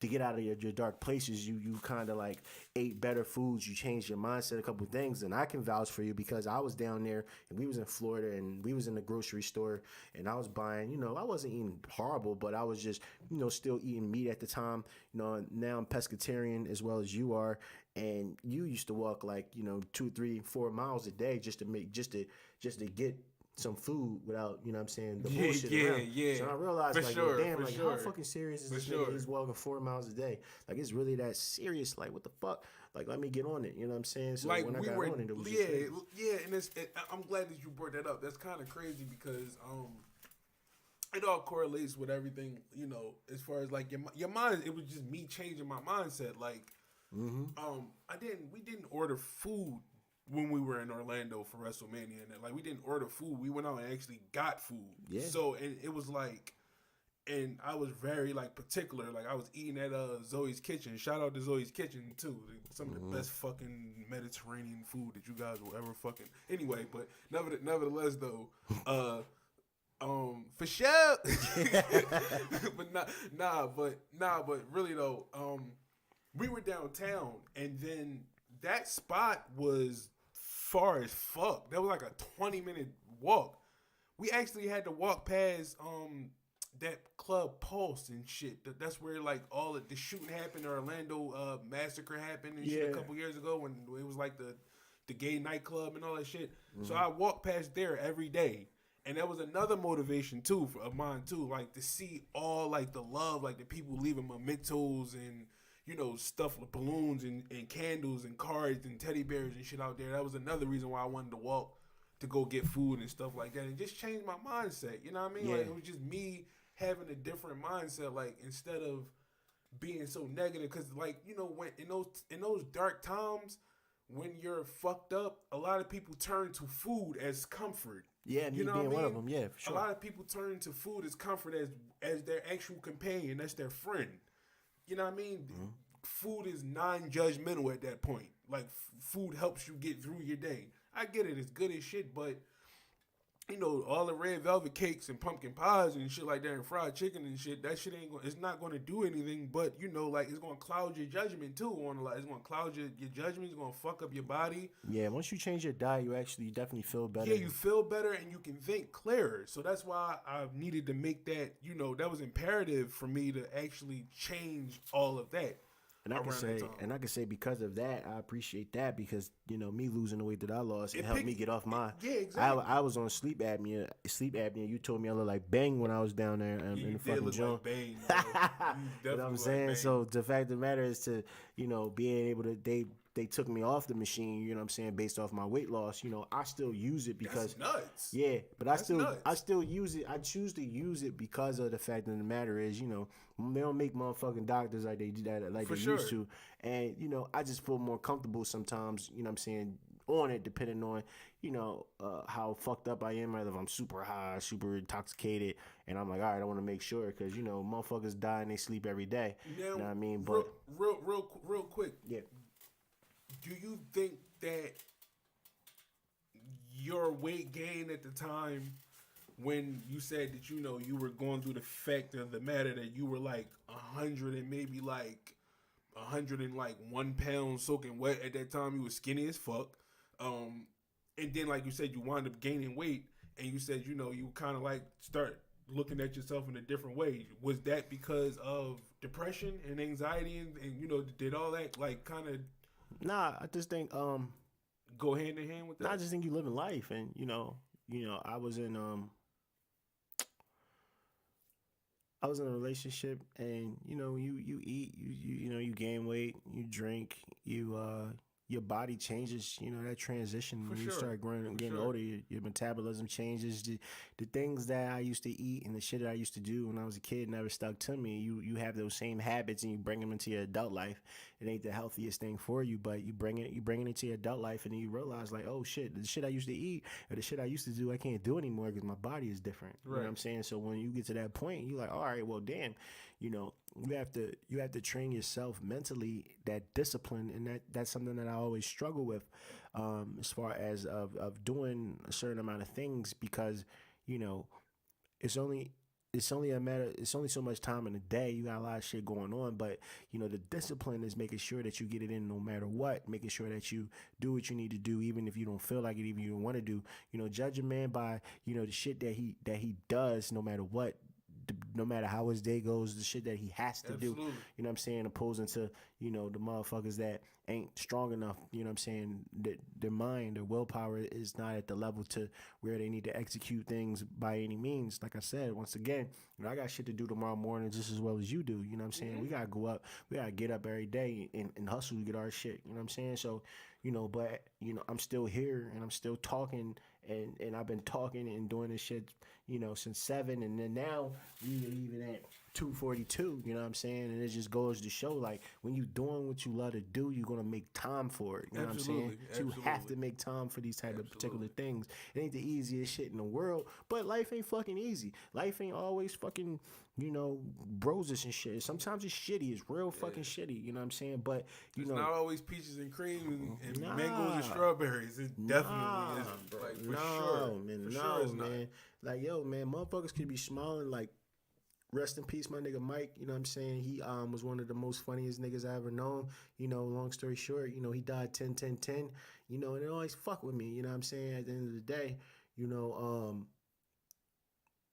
A: to get out of your dark places, you kind of like ate better foods, you changed your mindset, a couple of things, and I can vouch for you because I was down there and we was in Florida and we was in the grocery store and I was buying, I wasn't eating horrible, but I was just, still eating meat at the time. Now I'm pescatarian as well as you are, and you used to walk like 2, 3, 4 miles a day just to get some food without, what I'm saying, the bullshit around.
B: Yeah.
A: So I realized,
B: For
A: like,
B: sure,
A: well, damn,
B: for
A: like,
B: sure.
A: how fucking serious is
B: For
A: this
B: sure.
A: nigga? He's walking 4 miles a day. Like, it's really that serious. Like, what the fuck? Like, let me get on it. You know what I'm saying? So
B: Like
A: when I got on it, it was just crazy.
B: and I'm glad that you brought that up. That's kind of crazy because it all correlates with everything. As far as like your mind, it was just me changing my mindset. Like, we didn't order food when we were in Orlando for WrestleMania, and like we didn't order food. We went out and actually got food.
A: Yeah.
B: So and it was like, and I was very like particular. Like I was eating at Zoe's Kitchen. Shout out to Zoe's Kitchen too. Some of the best fucking Mediterranean food that you guys will ever fucking. Anyway, but nevertheless though, for sure. but really though, we were downtown, and then that spot was far as fuck. That was like a 20-minute walk. We actually had to walk past that Club Pulse and shit. That's where like all of the shooting happened. The Orlando massacre happened and shit a couple years ago when it was like the gay nightclub and all that shit. So I walked past there every day. And that was another motivation too of mine too, like to see all like the love, like the people leaving mementos and stuff with balloons and candles and cards and teddy bears and shit out there. That was another reason why I wanted to walk to go get food and stuff like that, and just change my mindset. You know what I mean?
A: Yeah.
B: Like it was just me having a different mindset. Like instead of being so negative, because like when in those dark times when you're fucked up, a lot of people turn to food as comfort.
A: Yeah, and you being one of them. Yeah, for sure.
B: A lot of people turn to food as comfort as their actual companion. That's their friend. You know what I mean? Food is non-judgmental at that point. Like, food helps you get through your day. I get it. It's good as shit, but, all the red velvet cakes and pumpkin pies and shit like that and fried chicken and shit, that shit it's not going to do anything, but, like, it's going to cloud your judgment, too. It's going to cloud your judgment. It's going to fuck up your body.
A: Yeah, once you change your diet, you definitely feel better.
B: Yeah, you feel better and you can think clearer. So that's why I needed to make that, that was imperative for me to actually change all of that.
A: And I can say because of that, I appreciate that because me losing the weight that I lost, it helped me get off my.
B: Yeah, exactly.
A: I was on sleep apnea. You told me I look like Bang when I was down there in the fucking joint.
B: Like Bang,
A: you know what I'm saying? So the fact of the matter is to being able to they took me off the machine. You know what I'm saying? Based off my weight loss, I still use it because
B: that's nuts.
A: Yeah, but
B: that's
A: I still use it. I choose to use it because of the fact of the matter is they don't make motherfucking doctors like they do that like they used to, and I just feel more comfortable sometimes. You know what I'm saying? On it, depending on how fucked up I am, either if I'm super high, super intoxicated, and I'm like, all right, I want to make sure because motherfuckers die and they sleep every day.
B: Now,
A: you know what I mean? But
B: real quick,
A: yeah.
B: Do you think that your weight gain at the time when you said that you were going through the fact of the matter that you were like 100 and maybe like 101 pounds soaking wet at that time, you were skinny as fuck, and then like you said you wound up gaining weight and you said you kind of like start looking at yourself in a different way? Was that because of depression and anxiety and did all that like kind of?
A: Nah, I just think
B: go hand in hand with that.
A: Nah, I just think you living life, and I was in a relationship, and you eat, you gain weight, you drink, your body changes. That transition when you start growing, getting older, your metabolism changes. The things that I used to eat and the shit that I used to do when I was a kid never stuck to me. You have those same habits and you bring them into your adult life. It ain't the healthiest thing for you, but you bring it into your adult life, and then you realize like, oh shit, the shit I used to eat or the shit I used to do, I can't do anymore because my body is different. Right. You know what I'm saying? So when you get to that point, you're like, all right, well, damn, you have to train yourself mentally, that discipline, and that's something that I always struggle with, as far as of doing a certain amount of things, because it's only it's only a matter, it's only so much time in a day. You got a lot of shit going on, but the discipline is making sure that you get it in no matter what, making sure that you do what you need to do even if you don't feel like it, even if you don't want to do. Judge a man by the shit that he does, no matter what, no matter how his day goes, the shit that he has to do.
B: Absolutely.
A: What I'm saying? Opposing to, the motherfuckers that ain't strong enough, what I'm saying? Their mind, their willpower is not at the level to where they need to execute things by any means. Like I said, once again, I got shit to do tomorrow morning just as well as you do. You know what I'm saying? We gotta go up, we gotta get up every day and hustle to get our shit. You know what I'm saying? So, but I'm still here and I'm still talking and I've been talking and doing this shit, since 7, and then now we even at 2:42. You know what I'm saying? And it just goes to show, like, when you doing what you love to do, you're gonna make time for it. You know what I'm saying? So you have to make time for these type of particular things. It ain't the easiest shit in the world, but life ain't fucking easy. Life ain't always fucking roses and shit. Sometimes it's shitty. It's real fucking shitty. You know what I'm saying? But
B: it's not always peaches and cream and mangoes and strawberries. It definitely isn't.
A: Bro,
B: like for sure,
A: man,
B: for
A: no,
B: sure it's
A: man.
B: not.
A: Like, yo, man, motherfuckers could be smiling. Like, rest in peace, my nigga Mike. You know what I'm saying? He was one of the most funniest niggas I ever known. Long story short, he died 10-10-10. And it always fuck with me. You know what I'm saying? At the end of the day, you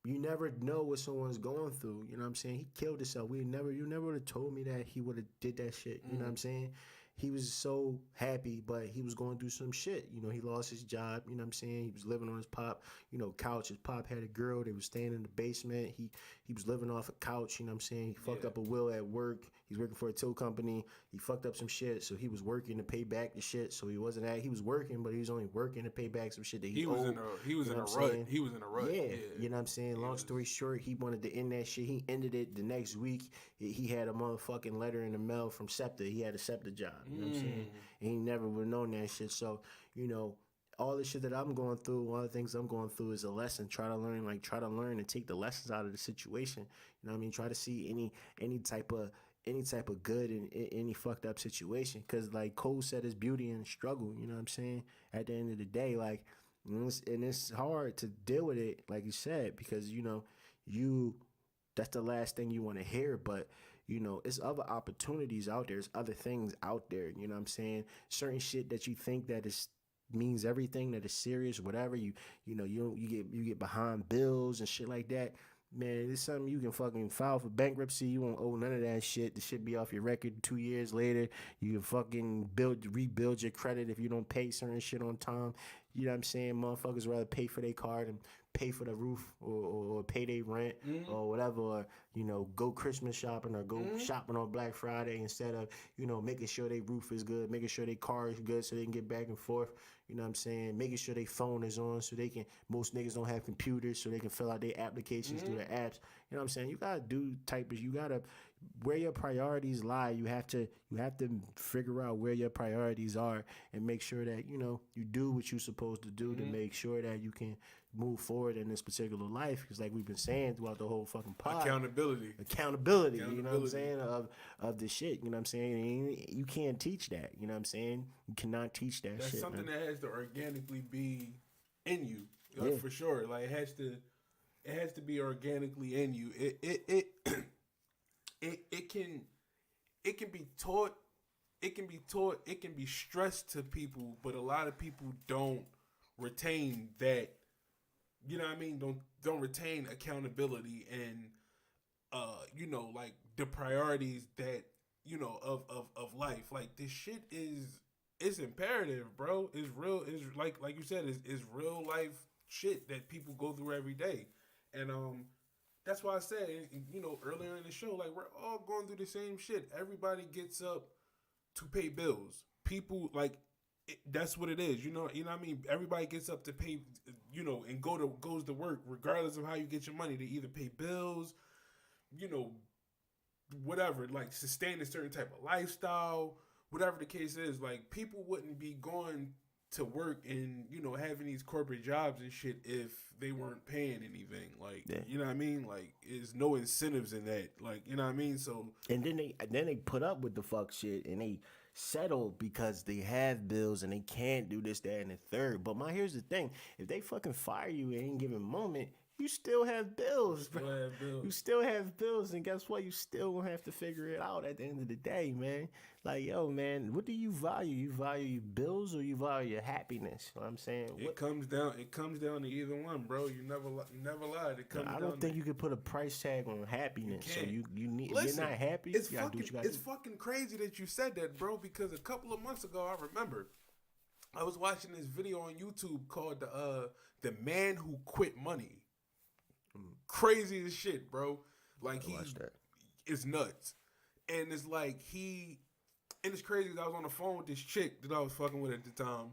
A: never know what someone's going through. You know what I'm saying? He killed himself. You never would have told me that he would have did that shit. You know what I'm saying? He was so happy, but he was going through some shit. He lost his job. You know what I'm saying? He was living on his pop, couch. His pop had a girl. They was staying in the basement. He was living off a couch. You know what I'm saying? He fucked up a will at work. He's working for a tow company. He fucked up some shit, so he was working to pay back the shit. So he was working, but he was only working to pay back some shit that he owed.
B: He was in a rut. He was in a rut.
A: Yeah, you know what I'm saying? Long story short, he wanted to end that shit. He ended it the next week. He had a motherfucking letter in the mail from SEPTA. He had a SEPTA job. You know what I'm saying? And he never would have known that shit. So, all the shit that I'm going through, one of the things I'm going through is a lesson. Try to learn and take the lessons out of the situation. You know what I mean? Try to see any type of good in any fucked up situation. Because, like Cole said, it's beauty in the struggle. You know what I'm saying? At the end of the day, like, and it's hard to deal with it, like you said, because that's the last thing you want to hear. But it's other opportunities out there. There's other things out there. You know what I'm saying? Certain shit that you think that is means everything, that is serious, whatever. You get behind bills and shit like that. Man, it's something you can fucking file for bankruptcy. You won't owe none of that shit. The shit be off your record 2 years later. You can fucking rebuild your credit if you don't pay certain shit on time. You know what I'm saying? Motherfuckers rather pay for their car than pay for the roof or pay their rent or whatever. Or, go Christmas shopping or go shopping on Black Friday instead of, making sure their roof is good, making sure their car is good so they can get back and forth. You know what I'm saying? Making sure their phone is on so they can, most niggas don't have computers so they can fill out their applications through the apps. You know what I'm saying? You gotta you gotta, where your priorities lie, you have to figure out where your priorities are and make sure that, you do what you're supposed to do to make sure that you can move forward in this particular life. Because like we've been saying throughout the whole fucking pod. Accountability, you know what I'm saying, of the shit, you know what I'm saying? And you can't teach that, you know what I'm saying? You cannot teach that
B: That's
A: shit.
B: That's something that has to organically be in you, for sure. Like it has to be organically in you. It can be taught, it can be stressed to people, but a lot of people don't retain that, you know what I mean? Don't retain accountability and like the priorities that, of life. Like this shit is imperative, bro. It's real, it's like you said, it's real life shit that people go through every day. And that's why I said, earlier in the show, like, we're all going through the same shit. Everybody gets up to pay bills. People, like, that's what it is. You know what I mean? Everybody gets up to pay, and goes to work, regardless of how you get your money. They either pay bills, whatever, like, sustain a certain type of lifestyle, whatever the case is. Like, people wouldn't be going to work and, having these corporate jobs and shit if they weren't paying anything. Like, you know what I mean? Like, there's no incentives in that. Like, you know what I mean? So,
A: and then they put up with the fuck shit and they settle because they have bills and they can't do this, that, and the third. But here's the thing: if they fucking fire you at any given moment, you still have bills, bro.
B: Still have bills.
A: You still have bills, and guess what? You still gonna have to figure it out at the end of the day, man. Like, yo, man, what do you value? You value your bills or you value your happiness? You know what I'm saying?
B: It comes down to either one, bro. You never lied. It comes
A: I
B: down
A: don't think you can put a price tag on happiness. So
B: can't.
A: you need.
B: Listen,
A: if you're not happy,
B: it's
A: you gotta do what you gotta
B: it's
A: do.
B: fucking crazy that you said that, bro. Because a couple of months ago, I remember I was watching this video on YouTube called the Man Who Quit Money. Crazy as shit, bro. Like it's nuts, and it's like and it's crazy. Cause I was on the phone with this chick that I was fucking with at the time.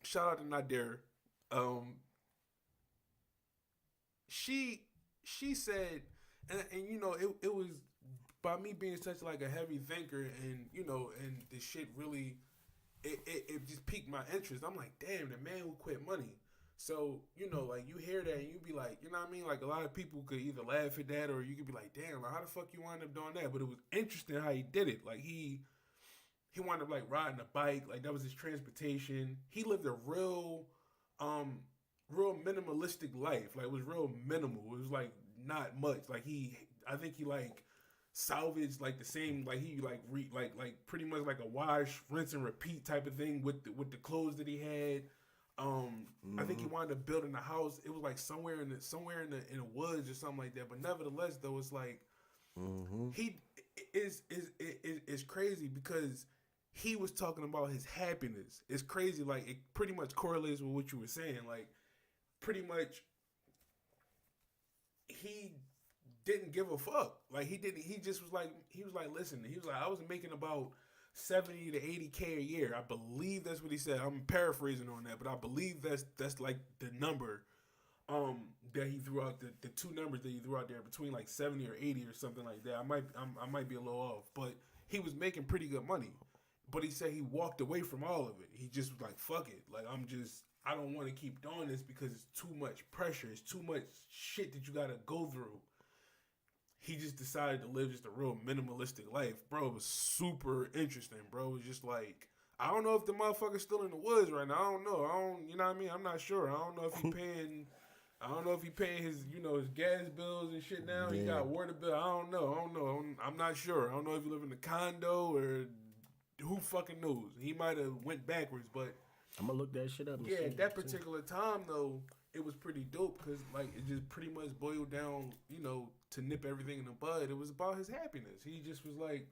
B: Shout out to Nadir. She said, and you know, it was by me being such like a heavy thinker, and you know, and the shit really, it just piqued my interest. I'm like, damn, the man who quit money. So, you know, like, you hear that and you be like, you know what I mean? Like, a lot of people could either laugh at that or you could be like, damn, like, how the fuck you wind up doing that? But it was interesting how he did it. Like, he wound up, like, riding a bike. Like, that was his transportation. He lived a real minimalistic life. Like, it was real minimal. It was, like, not much. Like, I think he, like, salvaged, like, the same, like, he, like, like pretty much like a wash, rinse, and repeat type of thing with the clothes that he had. I think he wound up building a house. It was like somewhere in the woods or something like that. But nevertheless, though, it's like he is crazy because he was talking about his happiness. It's crazy. Like, it pretty much correlates with what you were saying. Like, pretty much he didn't give a fuck. Like, he didn't. He just was like, listen. He was like, I was making about 70 to 80K a year. I believe that's what he said. I'm paraphrasing on that, but I believe that's like the number that he threw out, the two numbers that he threw out there, between like 70 or 80 or something like that. I might be a little off, but he was making pretty good money. But he said he walked away from all of it. He just was like, fuck it. Like, I don't want to keep doing this because it's too much pressure. It's too much shit that you got to go through. He just decided to live just a real minimalistic life. Bro, it was super interesting, bro. It was just like, I don't know if the motherfucker's still in the woods right now. I don't know. You know what I mean? I'm not sure. I don't know if he paying his, you know, his gas bills and shit now. Yeah. He got water bill. I don't know. I'm not sure. I don't know if he live in a condo or who fucking knows. He might have went backwards, but
A: I'm gonna look that shit up.
B: Yeah, at that particular time though, it was pretty dope because like it just pretty much boiled down, you know, to nip everything in the bud. It was about his happiness. He just was like,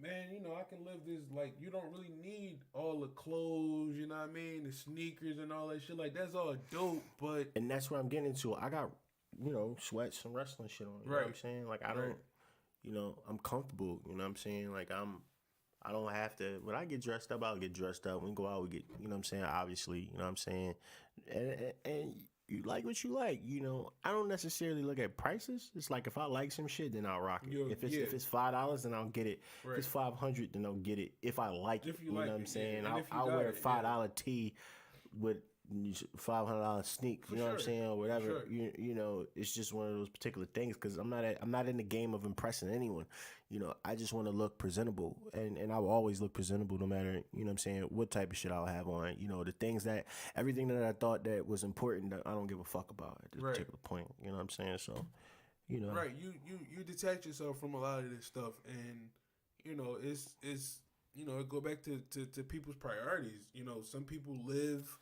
B: man, you know, I can live this, like, you don't really need all the clothes, you know what I mean, the sneakers and all that shit. Like, that's all dope, but
A: and that's what I'm getting into. I got, you know, sweats and wrestling shit on. You know what I'm saying? Like, I don't, you know, I'm comfortable. You know what I'm saying? Like, I don't have to. When I get dressed up, I'll get dressed up. When we go out, we get, you know what I'm saying? Obviously, you know what I'm saying? And you like what you like, you know. I don't necessarily look at prices. It's like if I like some shit, then I'll rock it. If it's $5, then I'll get it. If it's $500, then I'll get it. If I like it, you know what I'm saying? I'll wear a $5 tee with $500 sneak, you know what I'm saying, or whatever. You know, it's just one of those particular things because I'm not in the game of impressing anyone. You know, I just want to look presentable, and I will always look presentable no matter, you know what I'm saying, what type of shit I'll have on. You know, the things that, everything that I thought that was important, that I don't give a fuck about at this particular point. You know what I'm saying? So, you know.
B: Right. You detach yourself from a lot of this stuff, and, you know, it's you know, it go back to people's priorities. You know, some people live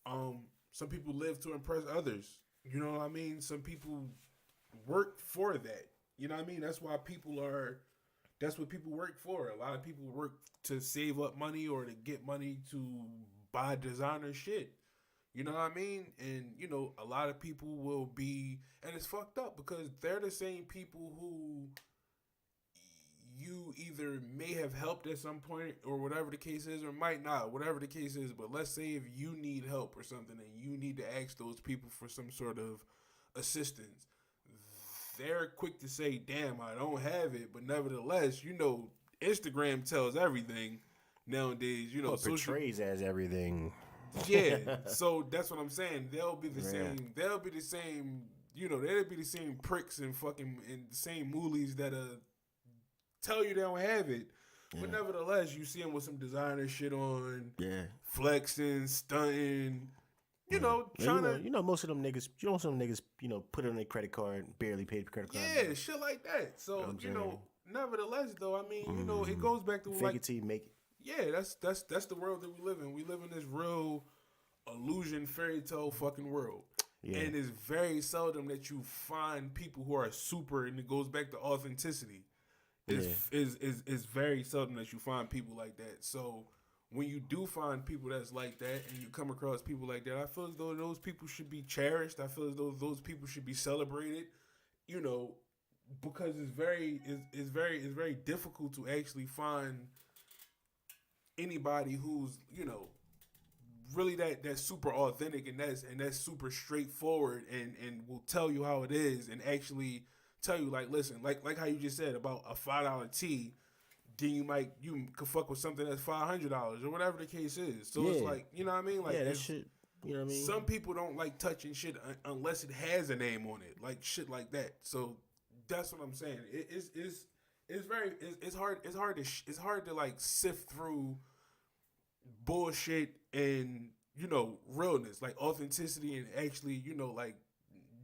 B: to impress others. You know what I mean? Some people work for that. You know what I mean? That's what people work for. A lot of people work to save up money or to get money to buy designer shit. You know what I mean? And, you know, a lot of people will be, and it's fucked up because they're the same people who you either may have helped at some point or whatever the case is, or might not, whatever the case is. But let's say if you need help or something and you need to ask those people for some sort of assistance, they're quick to say, damn, I don't have it. But nevertheless, you know, Instagram tells everything nowadays. You know,
A: it portrays as everything.
B: Yeah, so that's what I'm saying. They'll be the same. They'll be the same. You know, they'll be the same pricks and the same moolies that tell you they don't have it. Yeah. But nevertheless, you see them with some designer shit on, flexing, stunting. you know,
A: Yeah,
B: trying to,
A: you know, most of them niggas, put it on their credit card and barely paid the credit card.
B: yeah, shit like that. So, nevertheless, though, I mean, you know, it goes back to
A: fake it till you make it.
B: Yeah, that's the world that we live in. We live in this real illusion fairy tale fucking world. Yeah. And it's very seldom that you find people who are super, and it goes back to authenticity. It's very seldom that you find people like that. So when you do find people that's like that, and you come across people like that, I feel as though those people should be cherished. I feel as though those people should be celebrated. You know, because it's very difficult to actually find anybody who's, you know, really that's super authentic and that's super straightforward and will tell you how it is and actually tell you, like, listen, like how you just said about a $5 tea, then you could fuck with something that's $500 or whatever the case is. So it's like, you know what I mean? Like,
A: that shit, you know what I mean? Some
B: people don't like touching shit unless it has a name on it, like shit like that. So that's what I'm saying. It's hard to like sift through bullshit and, you know, realness, like authenticity and actually, you know, like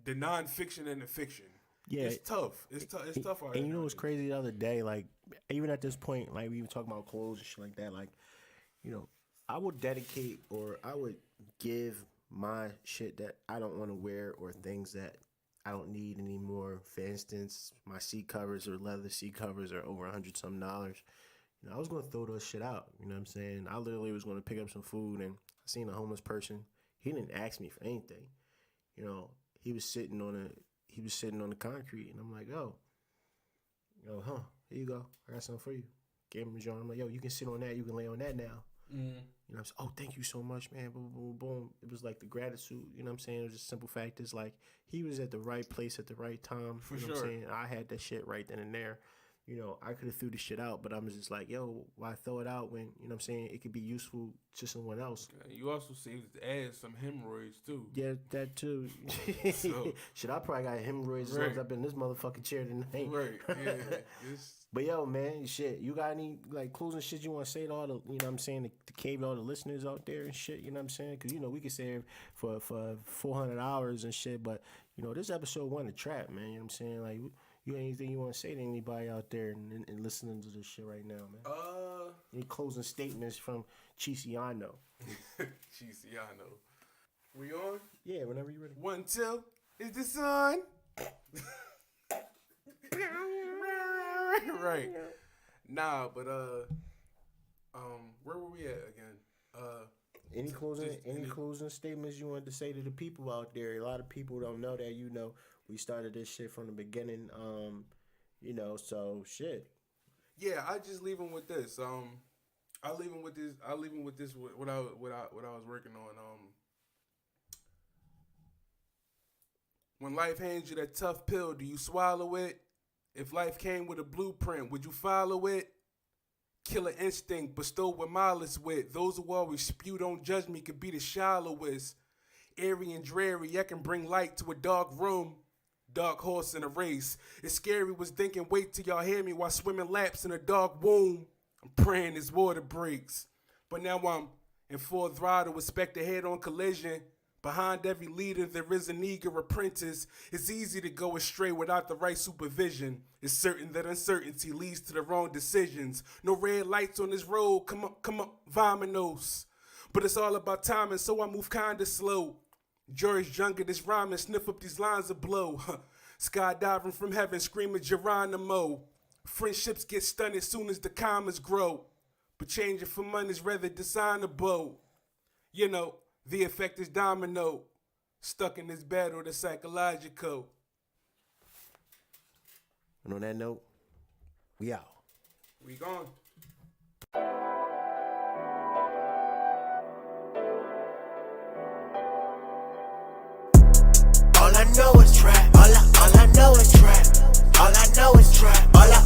B: the nonfiction and the fiction. Yeah, it's tough. It's tough.
A: And you know what's crazy? The other day, like, even at this point, like we were talking about clothes and shit like that. Like, you know, I would dedicate or I would give my shit that I don't want to wear or things that I don't need anymore. For instance, my seat covers or leather seat covers are over $100-something. You know, I was going to throw those shit out. You know what I'm saying? I literally was going to pick up some food, and I seen a homeless person. He didn't ask me for anything. You know, he was sitting on the concrete, and I'm like, yo, here you go. I got something for you. Gave him a joint. I'm like, yo, you can sit on that. You can lay on that now. Mm. You know, I was, oh, thank you so much, man. Boom, boom, boom. It was like the gratitude. You know what I'm saying? It was just simple fact. It's like he was at the right place at the right time.
B: For
A: you know
B: sure.
A: What I'm saying? I had that shit right then and there. You know, I could have threw the shit out, but I'm just like, yo, why throw it out when, you know what I'm saying, it could be useful to someone else.
B: You also saved the ass some hemorrhoids, too.
A: Yeah, that, too. So, shit, I probably got hemorrhoids as long as I've been in this motherfucking chair tonight.
B: Right, yeah.
A: But, yo, man, shit, you got any, like, closing shit you want to say to all the, you know what I'm saying, to cave all the listeners out there and shit, you know what I'm saying? Because, you know, we could say for 400 hours and shit, but, you know, this episode wasn't a trap, man, you know what I'm saying? Like, you got anything you want to say to anybody out there and listening to this shit right now, man? Any closing statements from Chisiano?
B: Chisiano. We on?
A: Yeah, whenever you're ready.
B: 1, 2. Is this on? Right. Nah, but where were we at again?
A: Any closing statements you wanted to say to the people out there? A lot of people don't know that, you know, we started this shit from the beginning, you know, so shit.
B: Yeah, I just leave them with this. I leave them with this. What I was working on. When life hands you that tough pill, do you swallow it? If life came with a blueprint, would you follow it? Killer instinct, bestowed with malice wit. Those who always spew, don't judge me, could be the shallowest. Airy and dreary, I can bring light to a dark room. Dark horse in a race. It's scary, was thinking, wait till y'all hear me while swimming laps in a dark womb. I'm praying this water breaks. But now I'm in full throttle, expect a head-on collision. Behind every leader, there is an eager apprentice. It's easy to go astray without the right supervision. It's certain that uncertainty leads to the wrong decisions. No red lights on this road, come up, vominos. But it's all about timing, so I move kinda slow. George Younger, this rhyming, sniff up these lines of blow. Skydiving from heaven, screaming Geronimo. Friendships get stunned as soon as the commas grow. But changing for money's rather designable. You know, the effect is domino. Stuck in this battle, the psychological.
A: And on that note, we out.
B: We gone.
C: All I know is trap. All I know is trap. All I know is trap. All I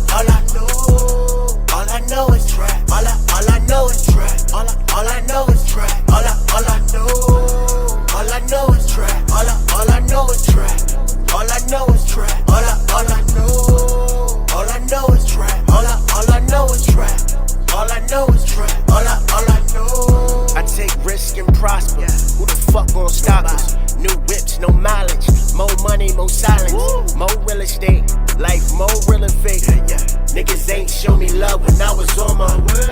C: know. All I know is trap. All I know is trap. All I know is trap. All I know. All I know is trap. All I know is trap. All I know is trap. All I know. All I know is trap. All I know is trap. All I know is trap. All I know. I take risk and prosper. Who the fuck gon' stop? real and fake. Niggas ain't show me love when I was on my way.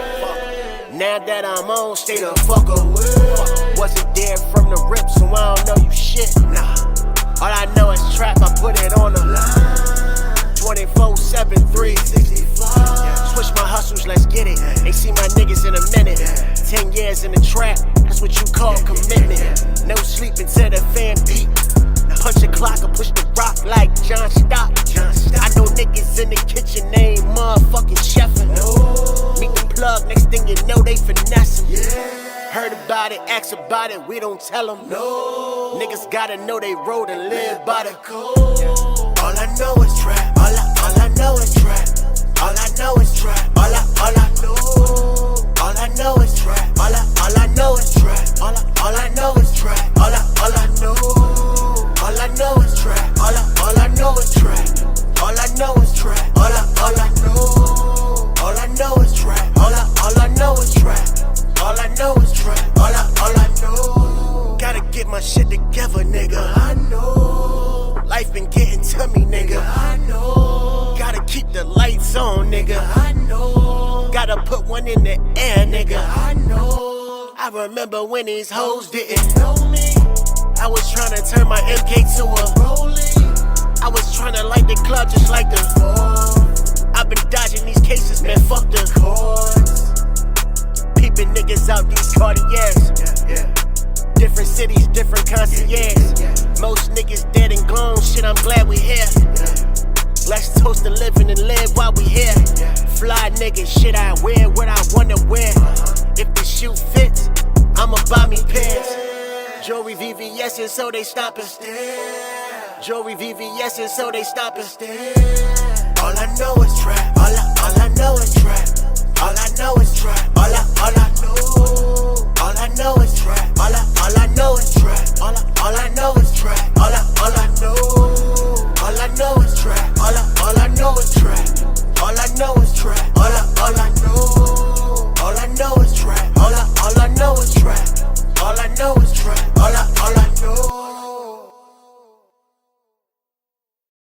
C: Now that I'm on, stay the fuck away. Wasn't there from the rip, so I don't know you shit. Nah, all I know is trap, I put it on the line. 24/7, 365. Switch my hustles, let's get it. Ain't seen my niggas in a minute. 10 years in the trap, that's what you call commitment. No sleep until the fan beat. Punch the clock or push the rock like John Stock. I know niggas in the kitchen, they ain't motherfucking chefin'. Meet the plug, next thing you know they finessing. Heard about it, ask about it, we don't tell them. Niggas gotta know they road and live by the code. All I know is trap. All I know is trap. All I know is trap. All I know. All I know is trap. All I know is trap. All I know is trap. All I know. All I know is trap. All I know is trap. All I know is trap. All I know. All I know is trap. All I know is trap. All I know is trap. All I know. Gotta get my shit together, nigga. I know. Life been getting to me, nigga. I know. Gotta keep the lights on, nigga. I know. Gotta put one in the air, nigga. I know. I remember when these hoes didn't know me. I was tryna turn my MK to a rollie. I was tryna light the club just like the Ford. I've been dodging these cases, man, fuck the courts. Peeping niggas out these Cartiers. Different cities, different concierge. Most niggas dead and gone, shit, I'm glad we here. Let's toast to living and live while we here. Fly niggas, shit, I wear what I wanna wear. If the shoe fits, I'ma buy me pants. Jewelry VVS's so they stop and stare. Jewelry VVS's so they stop and stare. All I know is trap. All I know is trap. All I know is trap. All I know.